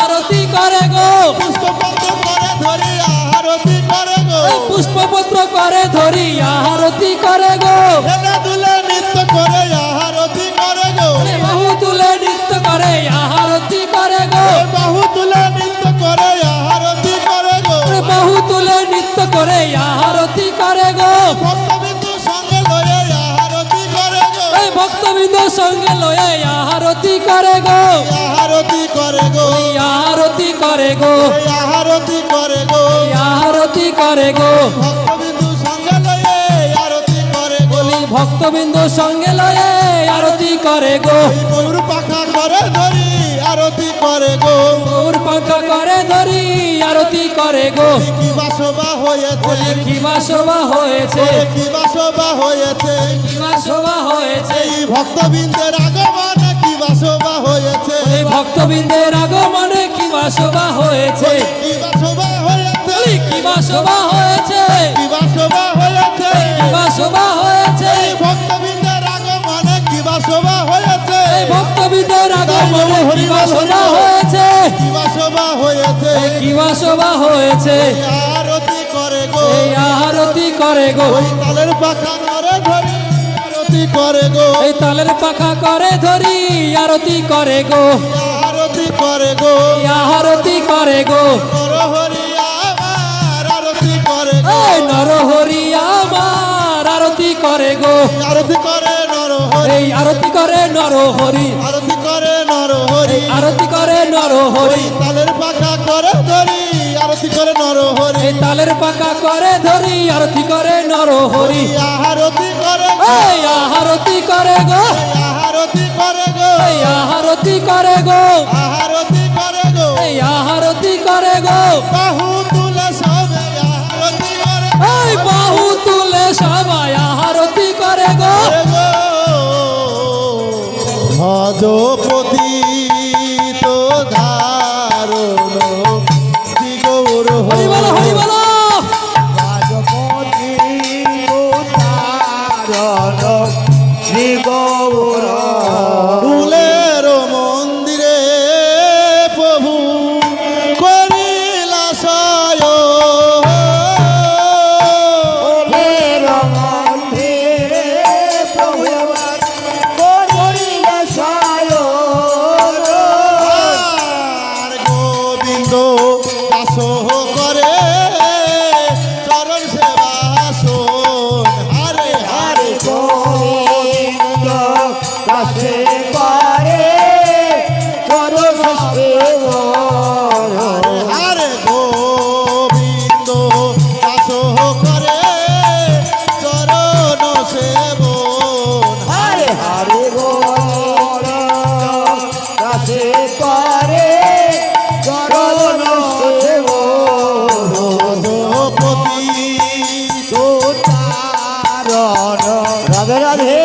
আরতি করে গো পুষ্পপত্র করে ধরি আরতি করে গো এই পুষ্পপত্র করে ধরি আরতি করে গো হেলে দুলে নৃত্য করে আরতি করে গো ওরে বাহু তুলে নৃত্য করে আরতি করে গো বাহু তুলে নৃত্য করে আরতি করে গো ওরে বাহু তুলে নৃত্য করে আরতি করে গো ভক্তবিন্দু সঙ্গে লয়ে আরতি করে গো এই ভক্তবৃন্দ সঙ্গে লয়ে আরতি করে গো আরতি করে গো আরতি করে গো আরতি করে গো আরতি করে গো ভক্তবিন্দু সঙ্গে লয়ে আরতি করে গো বলি ভক্তবৃন্দ সঙ্গে লয়ে আরতি করে গো ময়ূর পাখা করে ধরি আরতি করে গো ওর পাখা করে ধরি আরতি করে গো কি বাসবা হয়েছে বলি কি বাসবা হয়েছে কি বাসবা হয়েছে কি বাসবা হয়েছে এই ভক্তবৃন্দের আগমনে কি বাসবা হয়েছে এই ভক্তবৃন্দের আগমনে কি বাসবা হয়েছে কি বাসবা হয়েছে বলি কি বাসবা হয়েছে কি বাসবা হয়েছে কি বাসবা হয়েছে এই ভক্তবৃন্দের আগমনে কি বাসবা হয়েছে এই ভক্তবৃন্দের আগমনে কি বাসবা হয়েছে কি বাসবা হয়েছে কি বাসবা হয়েছে আরতি করে গো এই আরতি করে গো ওই তালের পাখা করে ধরি আরতি করে গো এই তালের পাখা করে ধরি আরতি করে গো আরতি করে গো আরতি করে গো নরহরি আমার আরতি করে গো এই নরহরি আমার আরতি করে গো আরতি করে নরহরি এই আরতি করে নরহরি আরতি করে নরহরি আরতি করে নরহরি তালের পাখা করে ধরি আরতি করে নরহরি এই তালের পাখা করে ধরি আরতি করে নরহরি আরতি করে গো এই আরতি করে গো আরতি করে গো এই আরতি করে গো আরতি করে গো এই আরতি করে গো বাহু তুলে সবে আরতি করে এই বাহু তুলে সবাই আরতি করে গো ভজপতি তো ধারণ দিগৌর হরি বলো হরি বলো রাজপতি উদ্ধারণ শ্রী গৌর ফুলের মন্দিরে প্রভু করিলা শয়ন। ফুলের মন্দিরে প্রভু করিল শয়ন। আর গোবিন্দ দাস করে চরণ সেবা শোন। হারে হারে গোবিন্দ দাসে করে চরণ সেবন। হারে গোবিন্দ দাস করে চরণ সেবন। হরে হরে গোবিন্দ দাসে করে চরণ সেবন। ভজপতি রাধে রাধে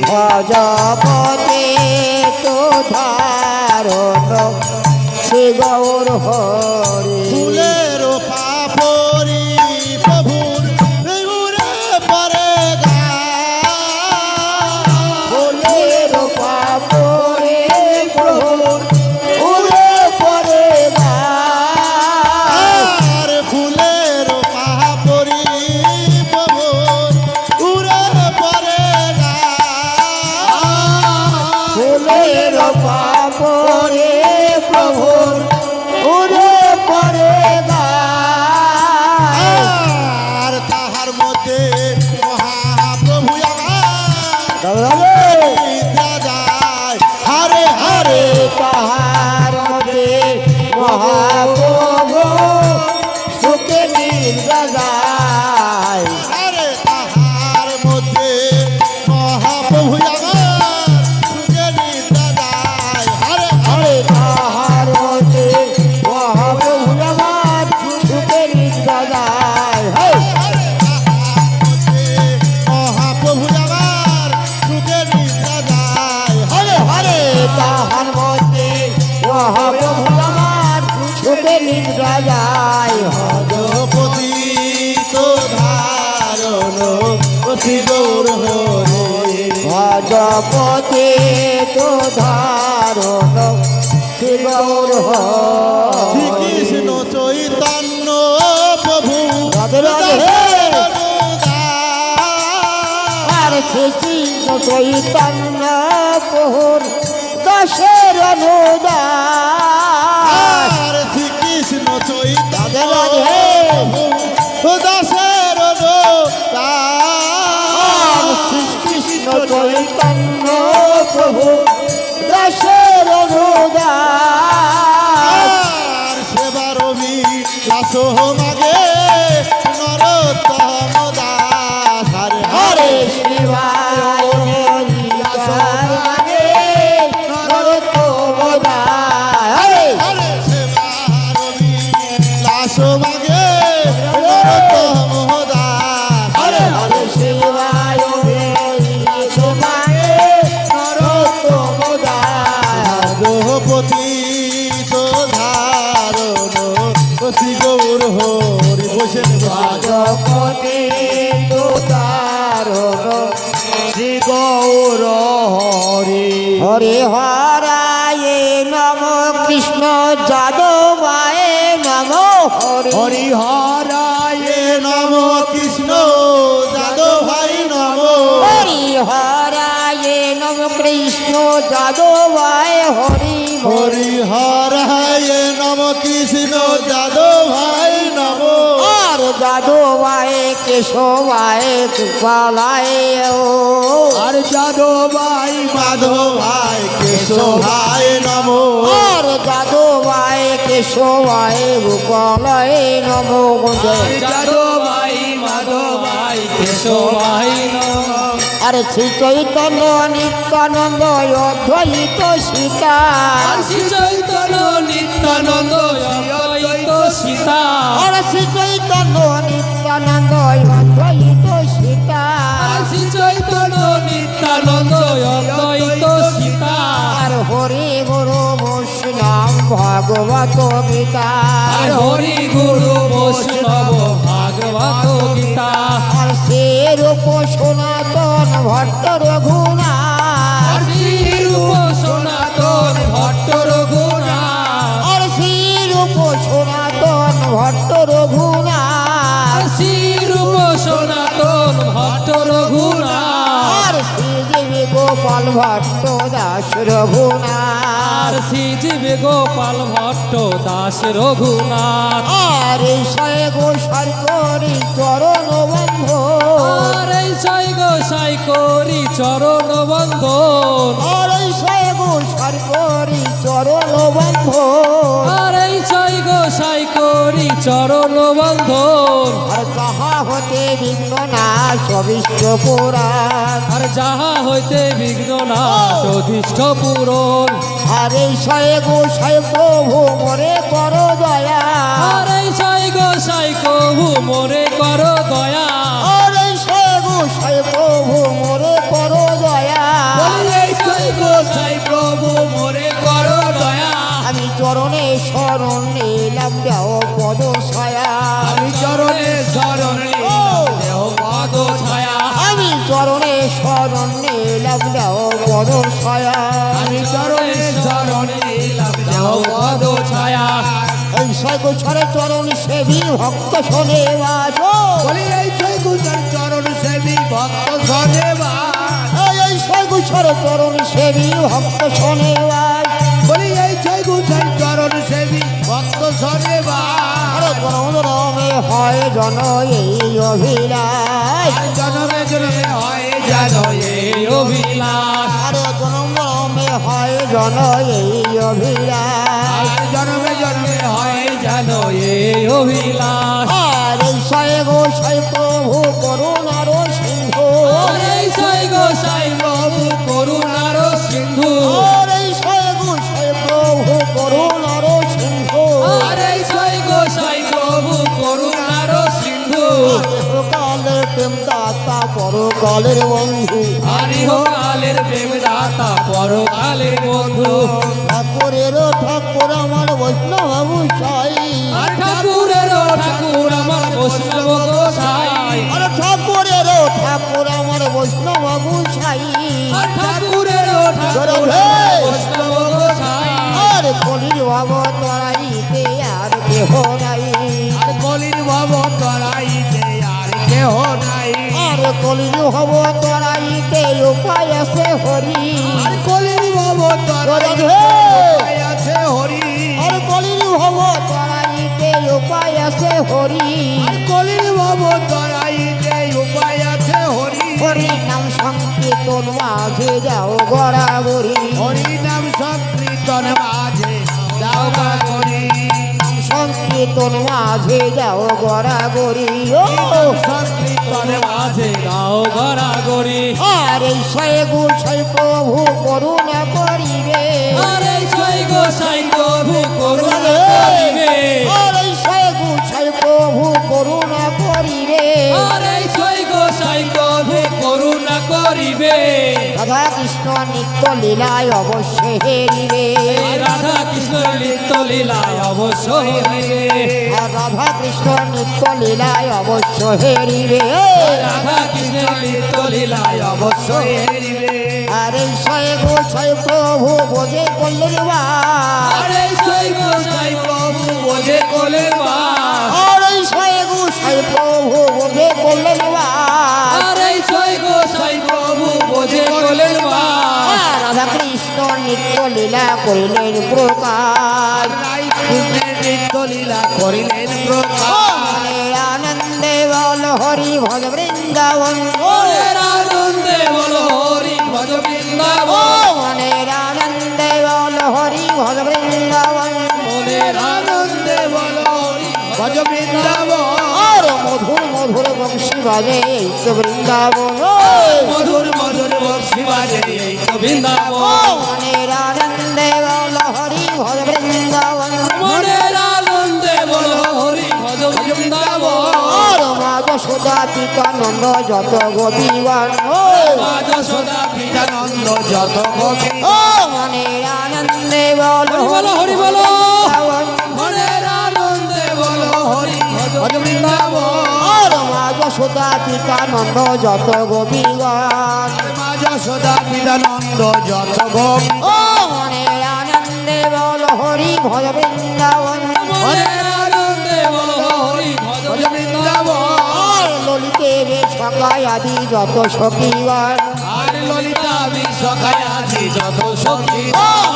ভজপতি তো ধারণ শ্রী গৌর হরি। ফুলের পাপড়ি প্রভুর উড়ে পরে গা। ফুলের পাপড়ে প্রভুর উড়ে পড়ে গা। আর ফুলের পাপড়ি প্রভুর উড়ে পরে গা। ফুলের পাপড়ে প্রভুর উড়ে পড়ে গা। আর তাহার মধ্যে মহাপ্রভু আমার রাধে বিদ্যা যায়। হারে হারে পাহাড় মধ্যে মহাপ্রভু সুখে নির্গায়। আরে তাহার মধ্যে মহাপ্রভু আমার সুখে নিদ্রা যায়। হারে হারে হরে পাহাড় মধ্যে মহাপ্রভু আমার যায় ভজপতি তো ধারণ অতি গৌর হরি ভজপতি তো ধারণ শ্রী গৌর শ্রীকৃষ্ণ চৈতন্য প্রভু রাধে রাধে। আর শ্রী কৃষ্ণ চৈতন্য প্রভুর দশের অনুদান আর শ্রীকৃষ্ণ চৈতন্য রাধে রাধে। প্রভু দাসের আর শ্রীকৃষ্ণ চৈতন্য প্রভু দশের অনুদান আর সেবার লাস মাগে নরোত্তম দাস হরে হরে শিবায় হরিদাসে নরোত্তম দাস। হরে হরে সেবার লাস মাগে নরোত্তম দাস হরে হরে শিবায় হরিদাসে নরোত্তম দাস। ভজপতি তো ধারণ শ্রী গৌর হরি বসে ভজপতি তুতারণ শ্রী গৌর হরি। হরে হরায়ে নম কৃষ্ণ যাদবায় নম হরি হরায়ে নম কৃষ্ণ যাদব ভাই নম হরি হরায়ে নম কৃষ্ণ যাদবায় হরি হরি হরায় নম কৃষ্ণ যাদব ভাই নম আর যাদবায় কেশবায় গোপালায় আর যাদবায় মাধব ভাই কেশব ভাই নম আর যাদবায় কেশবায় গোপালায় নম যাদবাই মাধবাই কেশবাই নম আর শ্রী চৈতন্য নিত্যানন্দ অদ্বৈত সীতা আর শ্রী চৈতন্য নিত্যানন্দ অদ্বৈত সীতা আর শ্রী চৈতন্য নিত্যানন্দ অদ্বৈত সীতা আর শ্রী চৈতন্য নিত্যানন্দ অদ্বৈত সীতা আর হরি গুরু বৈষ্ণব ভাগবত গীতা আর হরি গুরু বৈষ্ণব ভাগবত গীতা আর সে রূপ সনাতন ভট্ট রঘুনাথ আর শ্রী রূপ সনাতন ভট্ট রঘুনাথ আর শ্রী রূপ সনাতন ভট্ট রঘুনাথ আর শ্রী রূপ সনাতন ভট্ট রঘুনাথ আর শ্রী দেবী গোপাল ভট্ট দাস রঘুনাথ আর শ্রী জীবে গোপাল ভট্ট দাস রঘুনাথ আর এই শয়ে গোসার করি চরণ বন্ধ আর এই সাই গোসাই করি চরণ বন্ধন আর এই শয়ে গোসার করি চরণ বন্ধ আর এই সাই গোসাই করি চরণ বন্ধন আর যাহা হতে বিঘ্ন না সবিষ্ট পুরাণ আর যাহা হইতে বিঘ্ন না অধিষ্ঠ পূরণ আর এই শয়ে গোসাই প্রভু মরে কর দয়া আর এই সাই গোসাই কহু মোরে কর দয়া আর এই শয়ে গোসাই প্রভু মরে কর দয়া এই সাই গোসাই প্রভু মোরে কর দয়া আমি চরণে শরণ নিলাম দেও পদ ছায়া আমি চরণে শরণ নিলাম দেহ পদ ছায়া আমি চরণে শরণ নিলাম দেও পদ ছায়া আমি চরণে শরণ নিলাম দেহ পদ ছায়া এই ছয় গোছরে চরণ সেবী ভক্ত শোনে বাস বলি এই ছয় গুজার চরণ সেবী ভক্ত শোনে বাস এই ছয় গোছরে চরণ সেবী ভক্ত শোনে বাস বলি এই ছয় গুজার চরণ সেবী ভক্ত শোনে বাস আরে জনমে হয় জন এই অভিলাষ জনমে জনমে হয় জানো এই অভিলাষ আরে জনমে হয় জন এই অভিলাষ জনমে জনমে হয় জানো এই অভিলাষ আর এই ছয় গোসাই প্রভু করুণার সিন্ধু আর এই সাই গোসাই প্রভু করুণার সিন্ধু আর এই ছয় গোসাই প্রভু করুণার সিন্ধু আর এই সাই গোসাই প্রভু করুণার সিন্ধু কালের প্রেম দাতা পরকালের বন্ধু হরিহকালের প্রেমদাতা পরকালের বন্ধু ঠাকুরের ঠাকুর আমার বৈষ্ণব সাই আর বৈষ্ণব গোসাই আর ঠাকুরের ও ঠাকুর বৈষ্ণব গোসাই আর কলির ভব তরাইতে আর কেহ নাই আর কলির ভব তরাইতে আর কেহ নাই আর কলির ভব তরাইতে উপায় আছে হরি আর কলির ভব তরাইতে উপায় আছে হরি আর কলির ভব তরাইতে উপায় আছে হরি আর কলির ভব তরাইতে উপায় আছে হরি হরি নাম সংকীর্তন মাঝে যাও গড়াগড়ি হরি নাম সংকীর্তন মাঝে দাও করি সংকীর্তন মাঝে যাও গড়াগড়ি ও সংকীর্তন মাঝে গাও গড়াগড়ি আর এই শয়ে গোসাই প্রভু করুণা করিবে আর এই ছয় গোসাই প্রভু করুণা করিবে আর এই শয়ে গোসাই প্রভু করুণা করিবে আর এই ছয় গোসাই প্রভু করুণা করিবে রাধা কৃষ্ণ নিত্য লীলায় অবশ্য হেরিবে রাধা কৃষ্ণ নিত্য লীলায় অবশ্য হইবে আর রাধা কৃষ্ণ নিত্য লীলায় অবশ্য হেরিবে রাধা কৃষ্ণ নিত্য লীলায় অবশ্য হেরিবে আর এই শয়ে গোসাই প্রভু বোঝে করলেন বা আর এই ছয় গোসাই প্রভু বোঝে কোলের বাস আর এই শয়ে গোসাই প্রভু বোঝে করলেন বা আর এই ছয় গোসাই প্রভু বোঝে কোলের বাস রাধা কৃষ্ণ নিত্য লীলা করিলেন প্রকার রাই কৃষ্ণের নিত্য লীলা করিলেন প্রকাশ মনে আনন্দে বল হরি ভজ বৃন্দাবন মনের আনন্দে বলো হরি ভজ বৃন্দাবন মনের আনন্দে বল হরি ভজ বৃন্দাবন মনের আনন্দে বলো হরি ভজ বৃন্দাবন আর মধুর মধুর বংশী বাজে এই তো বৃন্দাবন মধুর মধুর বংশী বাজে এই তো বৃন্দাবন মনের আনন্দে বল হরি ভজ বৃন্দাবন মনের আনন্দে বলো হরি ভজ বৃন্দাবন আর মা যশোদা পিতা নন্দ যত গোপীগণ মা যশোদা পিতানন্দ যত গোপী মনের আনন্দে বল হরি বলো, হরি বলো। বৃন্দাবন। মনের আনন্দে বলো হরি ভজ ভজ বৃন্দাবন আর মা যশোদা পিতা নন্দ যত গোপীগণ মা যশোদা পিতানন্দ যত গোপী মনের আনন্দে বল হরি ভজ বৃন্দাবন মনের আনন্দে বলো হরি ভজ ভজ বৃন্দাবন বৃন্দাবন আর ললিতে রে সকায় আদি যত সখীগণ আর ললিতা বিশ্বকায় আজি যত সখী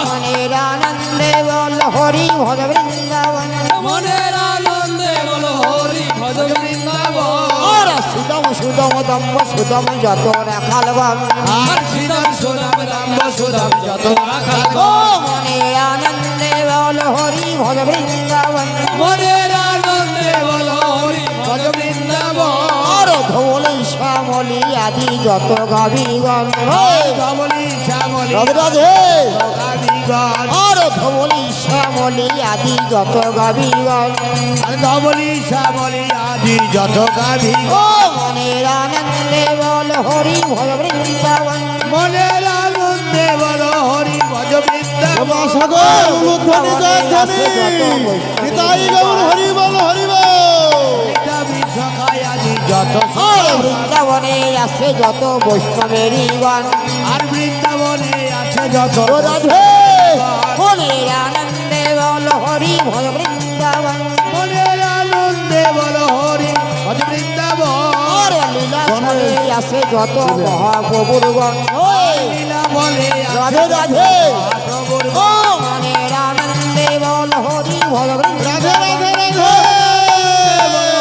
মনের আনন্দে বল হরি ভজ বৃন্দাবন মনের আনন্দে বলো হরি ভজ বৃন্দাবন আর সুদম সুদম দম্ব সুদম যত রাখালগণ আর শ্রীরাম সুদাম রাম সুদাম যত রাখাল মনের আনন্দে বল হরি ভজ বৃন্দাবন মনের আনন্দে বলো হরি ভজ বৃন্দাবন আর ধৌলি শ্যামলি আদি যত গাভীগণ কমলি শ্যামলি রাধে রাধে গাবিগণ আর ধৌলি শ্যামলি আদি যত গাভীগণ কমলি শ্যামলি আদি যত গাভী ও মনের আনন্দে বল হরি ভজ বৃন্দাবন মনের আনন্দে বলো হরি ভজ বৃন্দাবন সাগর উলুধ্বনি জয়ধ্বনি নিতাই গৌর হরি বল হরি বল ললিতা বিশ্বকায় আজি যত আর বৃন্দাবনে আছে যত বৈষ্ণবেরই গণ আর বৃন্দাবনে আছে যত রাধে মনের আনন্দে বল হরি ভজ বৃন্দাবন মনের আনন্দে বলো হরি ভজ বৃন্দাবন আর লীলা ছলে আছে যত মহাপ্রভুর গণ লীলা বলে রাধে রাধে প্রভুর ও মনের আনন্দে বল হরি ভজ রাধে বৃন্দাবন রাধে রাধে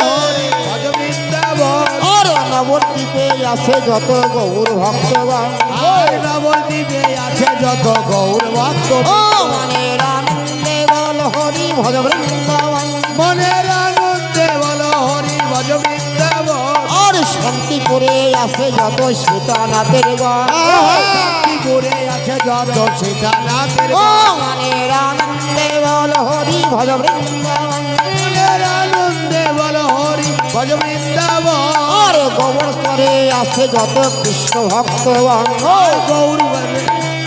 হরি ভজ বৃন্দাবন আর নবদ্বীপে আছে যত গৌর ভক্তগণ আর নবদ্বীপে আছে যত গৌর ভক্ত ও মনের আনন্দে বল হরি ভজ বৃন্দাবন মনের আনন্দে বলো হরি ভজ বৃন্দাবন আর শান্তিপুরে আছে যত সীতানাথের গণ শান্তিপুরে আছে যত সীতানাথের ও মনের আনন্দে বল হরি ভজ বৃন্দাবন মনের আনন্দে বলো হরি ভজ বৃন্দাবন আর গোবর করে আছে যত কৃষ্ণ ভক্তগণ গৌর বলে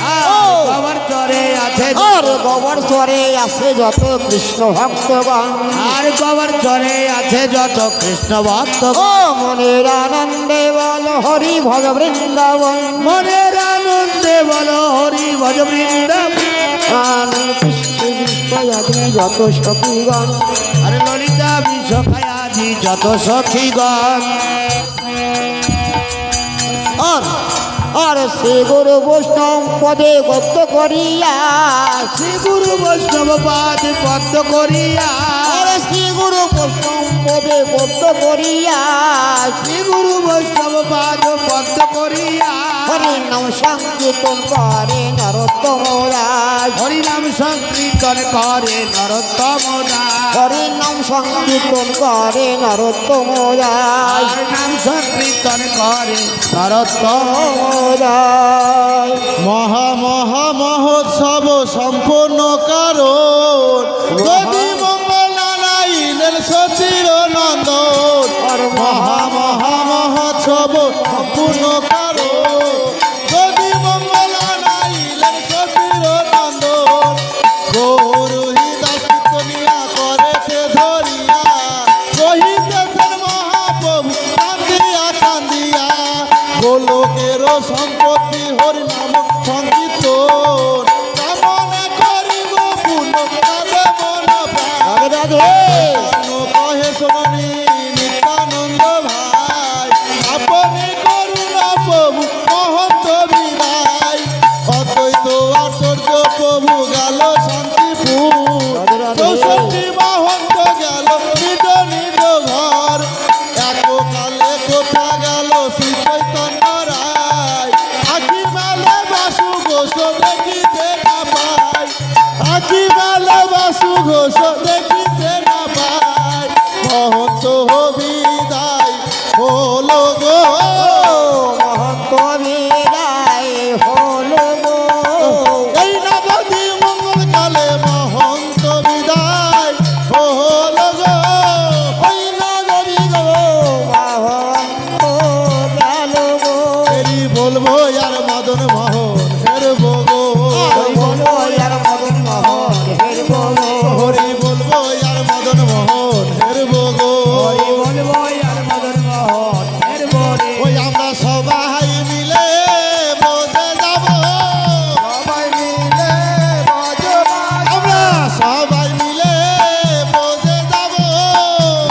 আর বাবার চরে স্বরে আছে আর গোবর স্বরে আছে যত কৃষ্ণ ভক্তগণ আর গোবর স্বরে আছে যত কৃষ্ণ ভক্ত ও মনের আনন্দে বল হরি ভজ বৃন্দাবন মনের আনন্দে বলো হরি ভজ বৃন্দাবন যত সখীগণ আর ললিতা বিশ্বখায়াজি যত সখীগণ আর আর শ্রী গুরু বৈষ্ণব পদে গদ্য করিয়া শ্রী গুরু বৈষ্ণব পাদ পদ্ম করিয়া আর শ্রী গুরু বৈষ্ণব পদে গদ্য করিয়া শ্রী গুরু বৈষ্ণব পাদ পদ্ম করিয়া হরি নাম সংকীর্তন করে নরোত্তম রাজ হরি নাম সংকীর্তন করে নরোত্তম দাস হরি নাম সংকীর্তন করে নরোত্তম রাজ হরি নাম সংকীর্তন করে নরোত্তম রাজ মহা মহা মহোৎসব সম্পন্ন কারণ যদি মঙ্গল নারায়ণের সচির নন্দন মহা মহা মহোৎসব সম্পূর্ণ কারণ যদি মঙ্গল নারায়ণের সচির নন্দন গৌরী দাস কীর্তনিয়া করেছে ধরিয়া কহিতেছেন মহাপ্রভু কান্দিয়া কান্দিয়া গোলকের সম্পত্তি হরিনাম সংকীর্তন কামনা করিব পূর্ণ কাজে মন প্রাণ রাধে কহে শোনি নিত্যানন্দ ভাই আপনি করুণা প্রভু মহন্ত বিদায় অদ্বৈত আচার্য প্রভু গেল শান্তিপুর চৌষট্টি মহন্ত গেল নিজ নিজ ঘর এককালে কোথা গেল শ্রী চৈতন্য রায় আখি মেলে বাসু ঘোষ দেখিতে না পাই আখি মেলে বাসু ঘোষ দেখিতে না পাই মহন্ত বিদায় হলো গো মহন্ত বিদায় হলো গো এই নবদী মঙ্গল কালে মহন্ত বিদায় হলো গো ওই নগরী গো মহন্ত গেল গো এরি বলবো আর মদন মোহন হেরবো গো ওই বলো আর মদন মোহন হেরবো গো হরি বলবো আর মদন মোহন হেরবো গো হরি বলবো আর মদন মোহন এর বরে ওই আমরা সবাই মিলে বোঝে যাব সবাই মিলে বজবাজ আমরা সবাই মিলে বোঝে যাব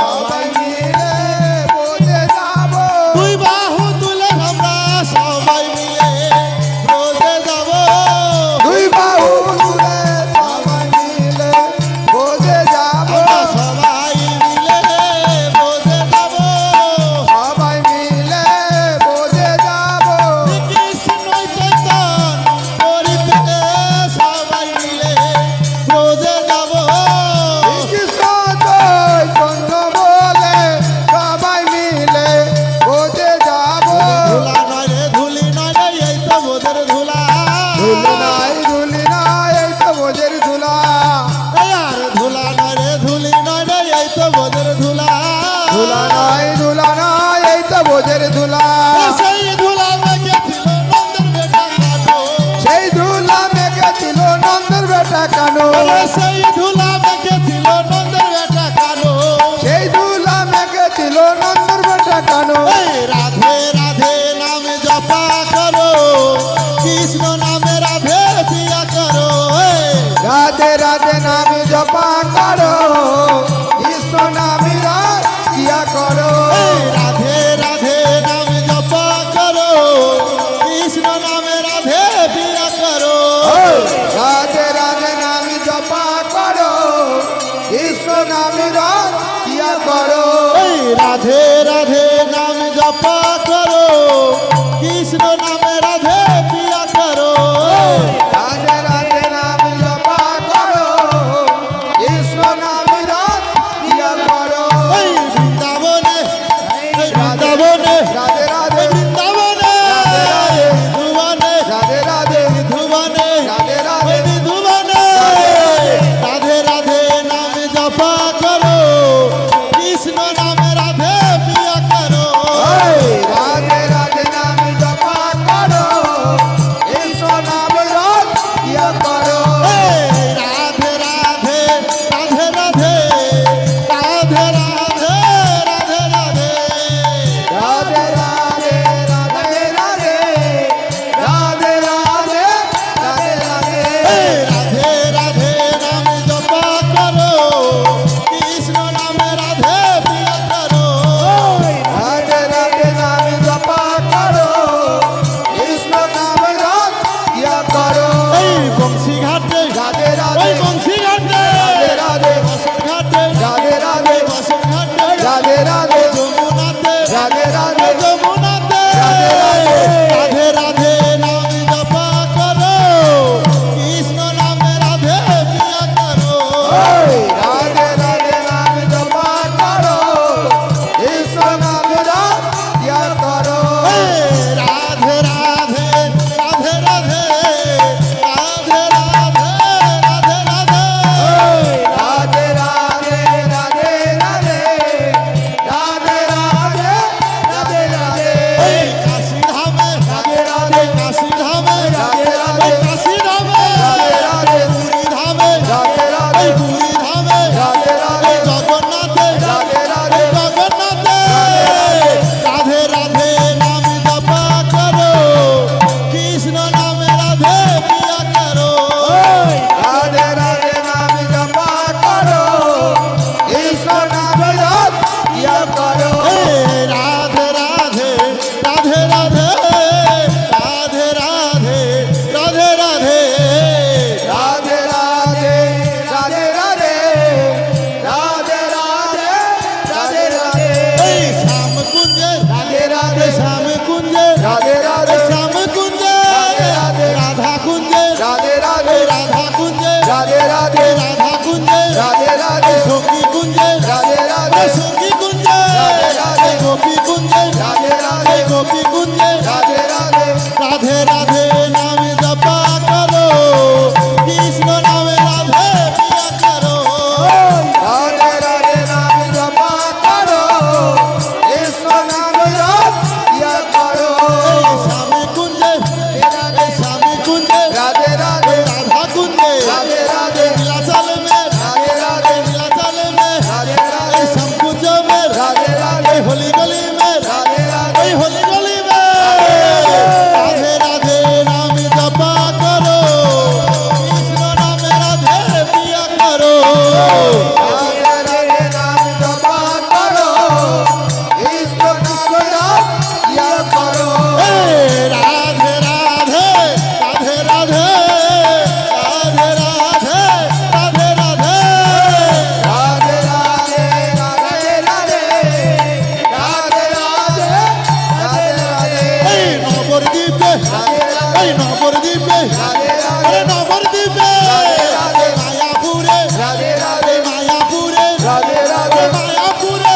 সবাই মিলে বোঝে যাব দুই বাহু তুলে আমরা সবাই মিলে বোঝে যাব দুই বাহু তুলে সবাই মিলে বোঝে যাব আমরা সবাই মিলে বোঝে যাব সবাই মিলে বোঝে যাব কৃষ্ণ চৈতন্য করিতে সবাই মিলে বোঝে যাব কৃষ্ণ চৈতন্য বলে সবাই মিলে বোঝে যাব ধুলা নয় রে ধুলি নয় রে এই তো বোধের ধুলা ধুলি নাই এই তো বোঝের ধুলা আর ধুলা নয় রে ধুলি নয় রে এই তো বোধের ধুলা ধুলা নাই এই তো বোঝের ধুলা সেই ধুলা মেখেছিল নন্দের বেটা কাটো সেই ধুলা মেঘেছিল নন্দের বেটা কানো সেই ধুলা মেখেছিল নন্দের বেটা কাটো সেই ধুলা মেঘেছিল নন্দের বেটা কানো এই রাধে রাধে নাম জপা করো কৃষ্ণ নামে রাধে দিয়া করো এই রাধে রাধে নাম জপা করো কৃষ্ণ নামি রাধিয়া করো এই রাধে রাধে নাম জপা করো কৃষ্ণ নামে রাধে দিয়া করো রাধে রাধে নাম জপা করো কৃষ্ণ নামি রাধিয়া করো এই রাধে রাধে নাম জপা করো কৃষ্ণ নামে রাধে দিয়া করো রাধে রাধে নাম জপা করো কৃষ্ণ নামি রাধিয়া করো এই বৃন্দাবনে এই বৃন্দাবনে রাধে রাধে এই বৃন্দাবনে ধুবনে রাধে রাধে ধুবনে রাধে রাধে ধুবনে রাধে রাধে নাম জপা করো কৃষ্ণ নামে রাধে প্রিয়া করো রাধে রাধে ওই বংশী ঘাটে রাধে রাধে বসন ঘাটে রাধে রাধে বসন ঘাটে রাধে রাধে যমুনাতে রাধে রাধে যমুনাতে রাধে রাধে রাধে নাম জপা করো কৃষ্ণ নামে রাধে প্রিয়া করো রাধে রাধে নাম জপা করো কৃষ্ণ নাম ইয়া করো রাধে রাধে রাধে রাধে রাধে রাধে রাধে রাধে রাধে রাধে রাধে রাধে রাধে রাধে রাধে রাধে এই কাশী ধামে রাধে রাধে কাশী ধামে রাধে রাধে কাশী ধামে রাধে রাধে পুরী ধামে রাধে রাধে এই পুরী ধামে রাধে রাধে এই জগন্নাথে রাধে রাধে এই জগন্নাথে রাধে রাধে নাম জপা করো কৃষ্ণ নামে রাধে প্রিয়া করো রাধে রাধে নাম জপা করো কৃষ্ণ নাম ইয়া করো এই রাধে রাধে রাধে রাধে রাধে রাধে রাধে রাধে রাধে রাধে রাধে রাধে রাধে রাধে রাধে রাধে এই শ্যাম কুঞ্জে রাধে রাধে শ্যাম কুঞ্জে রাধে রাধে শ্যাম কুঞ্জে রাধে রাধা কুঞ্জে রাধে রাধে রাধা কুঞ্জে রাধে রাধে রাধা কুঞ্জে রাধে রাধে সখী কুঞ্জে রাধে রাধে সখী কুঞ্জে রাধে গোপী কুঞ্জে রাধে রাধে গোপী কুঞ্জে রাধে রাধে রাধে রাধে নাম জপা করো কৃষ্ণ নামে রাধে প্রিয়া করো রাধে রাধে নাম জপা করো কৃষ্ণ নাম ইয়া করো এই স্বামী কুঞ্জে এই স্বামী কুঞ্জে রাধে রাধে রাধা কুঞ্জে রাধে রাধে নীলাচল মে রাধে রাধে নীলাচল মে রাধে এই রাধে শ্যাম কুঞ্জ মে রাধে রাধে এই হোলি গলি মে রাধে রাধে এই হোলি গলি মে রাধে রাধে নাম জপা করো কৃষ্ণ নামে রাধে প্রিয়া করো রাধে রাধে নাম জপা করো কৃষ্ণ নাম ইয়া করো এই রাধে রাধে রাধে রাধে রাধে রাধে রাধে রাধে রাধে রাধে রাধে রাধে রাধে রাধে রাধে রাধে এই নবদ্বীপে এই নবদ্বীপে রাধে আরে নবদ্বীপে মায়াপুরে রাধে রাধে মায়াপুরে রাধে রাধে মায়াপুরে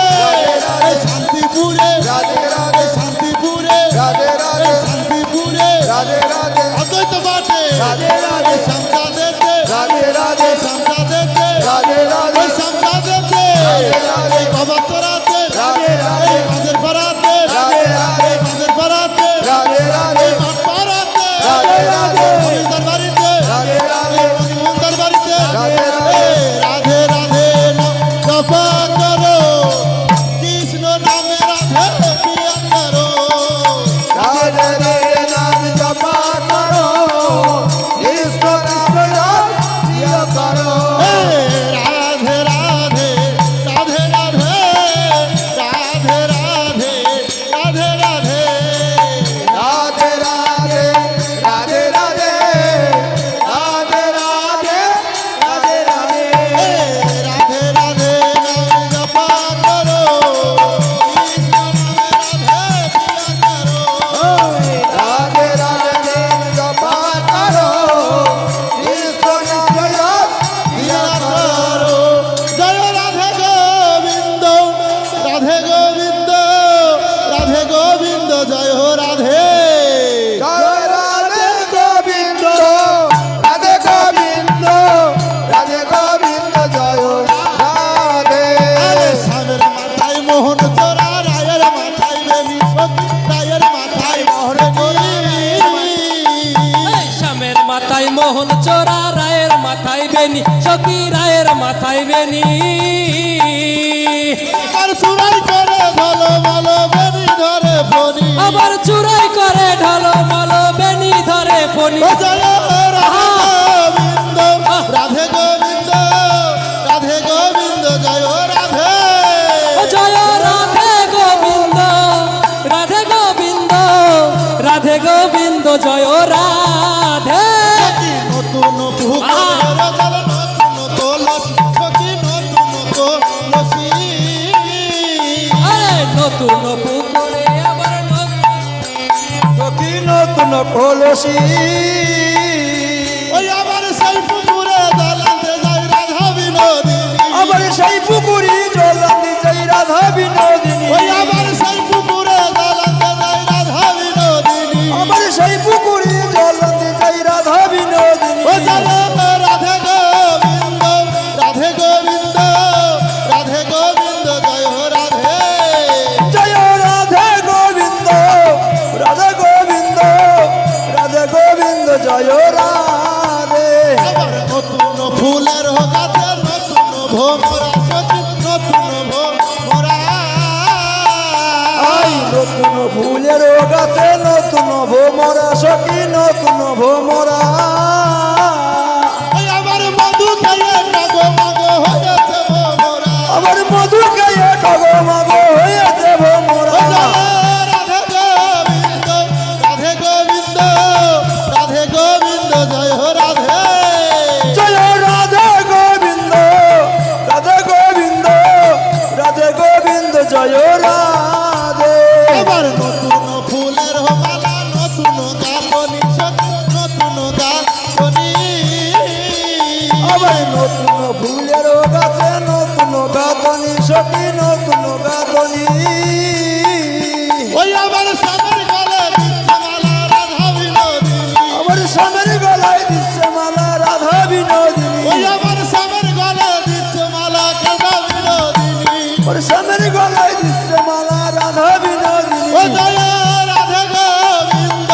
এই শান্তিপুরে রাধে রাধে শান্তিপুরে রাধে রাধে শান্তিপুরে রাধে রাধে অদ্বৈত বাটে রাধে রাধে শান্তাদেতে রাধে রাধে শান্তাদেতে রাধে রাধে শান্তাদেতে রাধে বাবাতরাতে রাধে রাধে মাঝের পাড়াতে রাধে রাধে মাঝের পাড়াতে রাধে রাধে মাঠ পাড়াতে রাধে রাধে জমিদার বাড়িতে রাধে রাধে মনিমন্দার বাড়িতে রাধে রাধে রাধে রাধে জপা করো কৃষ্ণ নামে রাধে প্রিয়া করো রাধে রাধে নাম জপা করো কৃষ্ণ নাম ইয়া করো রাধে রাধে রাধে রাধে রাধে রাধে রাধে রাধে রাধে রাধে রাধে রাধে রাধে রাধে রাধে রাধে রাধে রাধে নাম জপা করো কৃষ্ণ নামে রাধে প্রিয়া করো মোহন চোরা রায়ের মাথায় বেনি সখী রায়ের মাথায় বেনি আর চুরাই করে ভালো ভালো বেনি ধরে ফনি আবার চুরাই করে ঢালো মালো বেনি ধরে ফনি জয় রাধে গোবিন্দ রাধে গোবিন্দ জয় রাধে জয় রাধে গোবিন্দ রাধে গোবিন্দ রাধে গোবিন্দ জয় রাধে নতুন পুকুর বসি ওই আবার সেই পুকুরে দলাতে যায় রাধা বিনোদিনী আবার সেই পুকুরি জল আনতে যাই রাধা বিনোদিনী ওই আবার সেই পুকুরে দলাতে যায় রাধা বিনোদিনী আবার সেই পুকুরি জল আনতে যাই রাধা বিনোদিনী ও চলো রাধে গোবিন্দ রাধে গোবিন্দ রাধে গোবিন্দ জয় হো রাধে জয় রাধে গোবিন্দ রাধে গোবিন্দ রাধে গোবিন্দ জয় রাধে আবার নতুন ফুলের গাছে নতুন ভোমরা সখী নতুন ভোমরা আই নতুন ফুলের গাছে নতুন ভোমরা সখী নতুন ভোমরা ওই আবার মধু খেয়ে মাগো মাগো হয়েছে ভোমরা আবার মধু খেয়ে ডগমগ হয়েছে ভোমরা রাধে গোবিন্দ রাধে গোবিন্দ রাধে গোবিন্দ জয় হো রাধে জয় রাধে গোবিন্দ রাধে গোবিন্দ রাধে গোবিন্দ জয় রাধে আবার নতুন ফুলের মালা নতুন গাবনি সখী নতুন গাবনি আবার নতুন ফুলের গাছে নতুন গাঁথনি সখী নতুন গাঁথনি ওই আবার সামর গলে দিচ্ছে মালা রাধা বিনোদিনী আবার স্বামীর গলায় দিচ্ছে মালা রাধা বিনোদিনী ওই আবার সামর গলে দিচ্ছে মালা রাধা বিনোদিনী আবার স্বামীর গলায় দিচ্ছে মালা রাধা বিনোদিনী ও জয় রাধে গোবিন্দ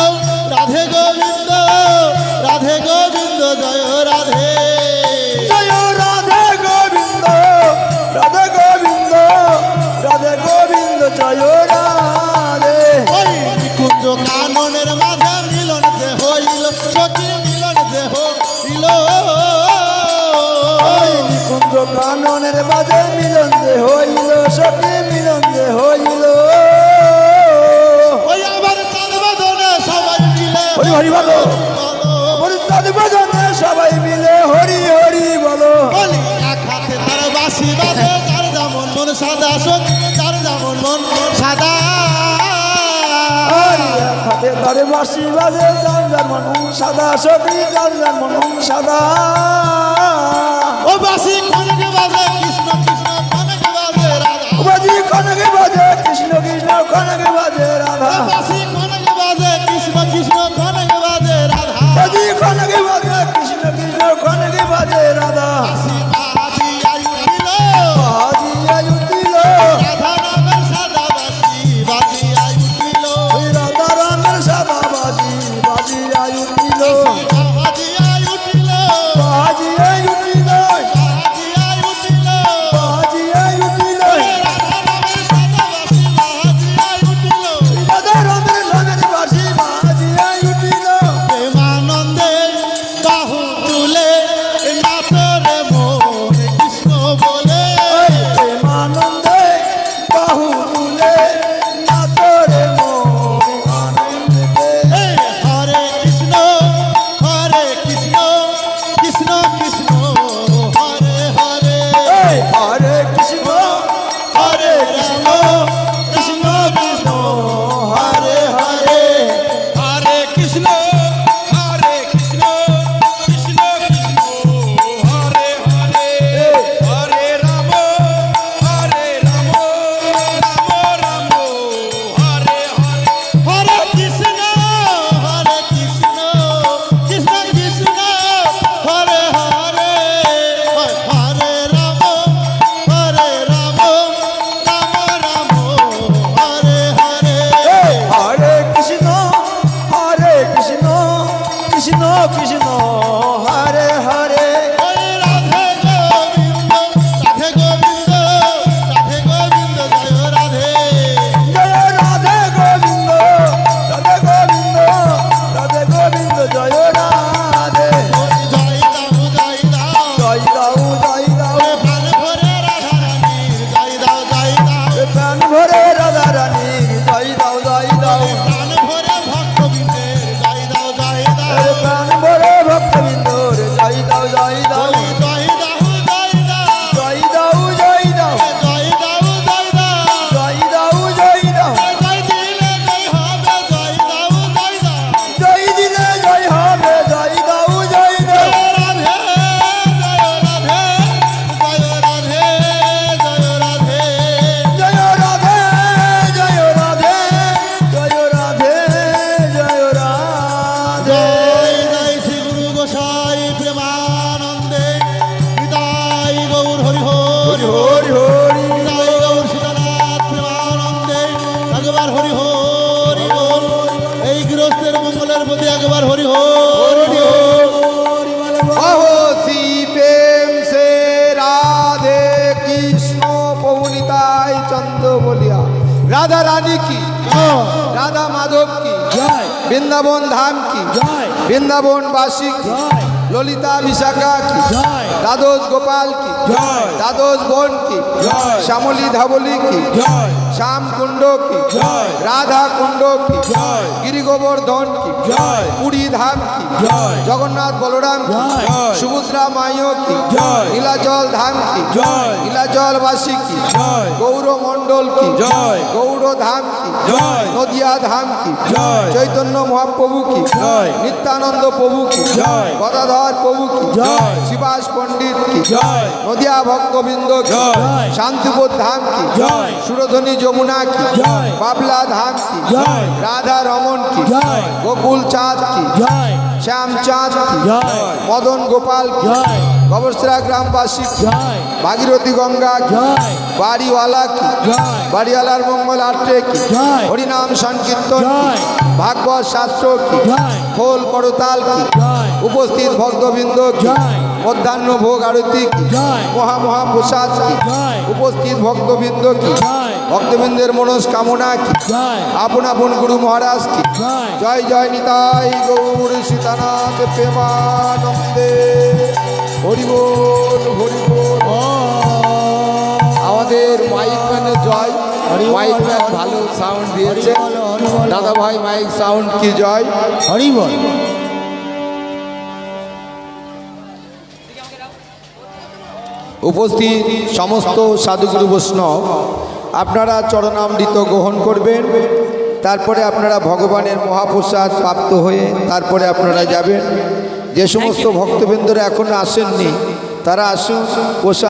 রাধে গোবিন্দ রাধে গোবিন্দ জয় রাধে জয় রাধে গোবিন্দ রাধে গোবিন্দ রাধে গোবিন্দ জয় রাধে ওই নিকুঞ্জ কাননের মাঝে মিলন যে হইল সখী মিলন যে হইল ওই নিকুঞ্জ কাননের মাঝে মিলন যে হইল সখী মিলন যে হইল ওই আবার কানবাদনে সবাই মিলে হরি হরি বলো বলো ওর সর্বজনে সবাই মিলে হরি হরি বলো বলি এক হাতে তার বাঁশি বাজে তার যেমন মন সাদা সখী তার যেমন মন সাদা আর এক হাতে তারে বাঁশি বাজে যার যার মন সাদা সখী যার যার মন সাদা ও বাঁশি খনকে বাজে কৃষ্ণ কৃষ্ণ খনকে বাজে রাধা বাজি খনকে বাজে কৃষ্ণ কৃষ্ণ খনকে বাজে রাধা ও বাঁশি খনকে বাজে কৃষ্ণ কৃষ্ণ খনকে বাজে রাধা বাজি খনকে বাজে কৃষ্ণ কৃষ্ণ খনকে বাজে রাধা বাঁশি আয়ু দিল বাজি আয়ু দিল রাধা নামের সাদা বাঁশি বাঁশি আয়ু দিল ওই রাধা রামের সাদা বাজি বাজি আয়ু দিল বাঁশি আয়ু দিল বাজি আয়ু দিল বাঁশি আয়ু দিল বাজি আয়ু দিল রাধা নামের সাদা বাঁশি বাঁশি আয়ু দিল রাধা রামের সাদের বাজি বাজি আয়ু দিল প্রেমানন্দে বাহু তুলে নাচরে মোর রাধা রানী কি, রাধা মাধব কি, জয় বৃন্দাবন ধাম কি, জয় বৃন্দাবন বাসী কি, জয় ললিতা বিশাখা কি, জয় দ্বাদশ গোপাল কি, জয় দ্বাদশ বোন কি, জয় শ্যামলী ধাবলী কি, জয় শ্যাম কুণ্ড কি, জয় রাধা কুণ্ড কি, জয় গিরি গোবর্ধন কি, জয় পুরী ধাম কি, জয় জগন্নাথ বলরাম কি, জয় সুভদ্রা মাইও কি, জয় নীলাচল ধাম কি, জয় নীলাচল বাসী কি, জয় গৌরমণ্ডল কি, জয় গৌর ধাম কি, জয় নদিয়া ধাম কি, জয় চৈতন্য মহাপ্রভু কি, জয় নিত্যানন্দ প্রভু কি, জয় গদাধর প্রভু কি, জয় শিবাস পণ্ডিত কি, জয় নদিয়া ভক্তবৃন্দ কি, জয় শান্তিপুর ধাম কি, জয় সুরধনী যমুনা কি, জয় বাবলা ধাম কি, জয় রাধা রমন কি, জয় গোকুল চাঁদ কি, জয় শ্যাম চাঁদ কি, জয় মদন গোপাল কি, জয় গবসরা গ্রামবাসী কি, জয় ভাগীরথী গঙ্গা কি, জয় বাড়িওয়ালা কি, জয় বাড়িওয়ালার মঙ্গল আট্টে কি, জয় হরিনাম সংকীর্তন কি, জয় ভাগবত শাস্ত্র কি, জয় খোল করতাল কি, জয় উপস্থিত ভক্তবৃন্দ কি, জয় মধ্যাহ্ন ভোগ আরতি কি, জয় মহাপ্রসাদ কি, জয় উপস্থিত ভক্তবৃন্দ কি, জয় ভক্তবৃন্দের মনস্কামনা কি, জয় আপন আপন গুরু মহারাজ কি, জয় জয় জয় নিতাই গৌর সীতানাথ প্রেমানন্দে, হরি বল হরি বল। আমাদের মাইক ম্যানের জয়, মাইক ম্যান ভালো সাউন্ড দিয়েছে, দাদা ভাই মাইক সাউন্ড কি জয়। হরি বল। উপস্থিত সমস্ত সাধুগুরু বৈষ্ণব, আপনারা চরণামৃত গ্রহণ করবেন, তারপরে আপনারা ভগবানের মহাপ্রসাদ প্রাপ্ত হয়ে তারপরে আপনারা যাবেন। যে সমস্ত ভক্তবৃন্দরা এখনো আসেননি তারা আসুন, প্রসাদ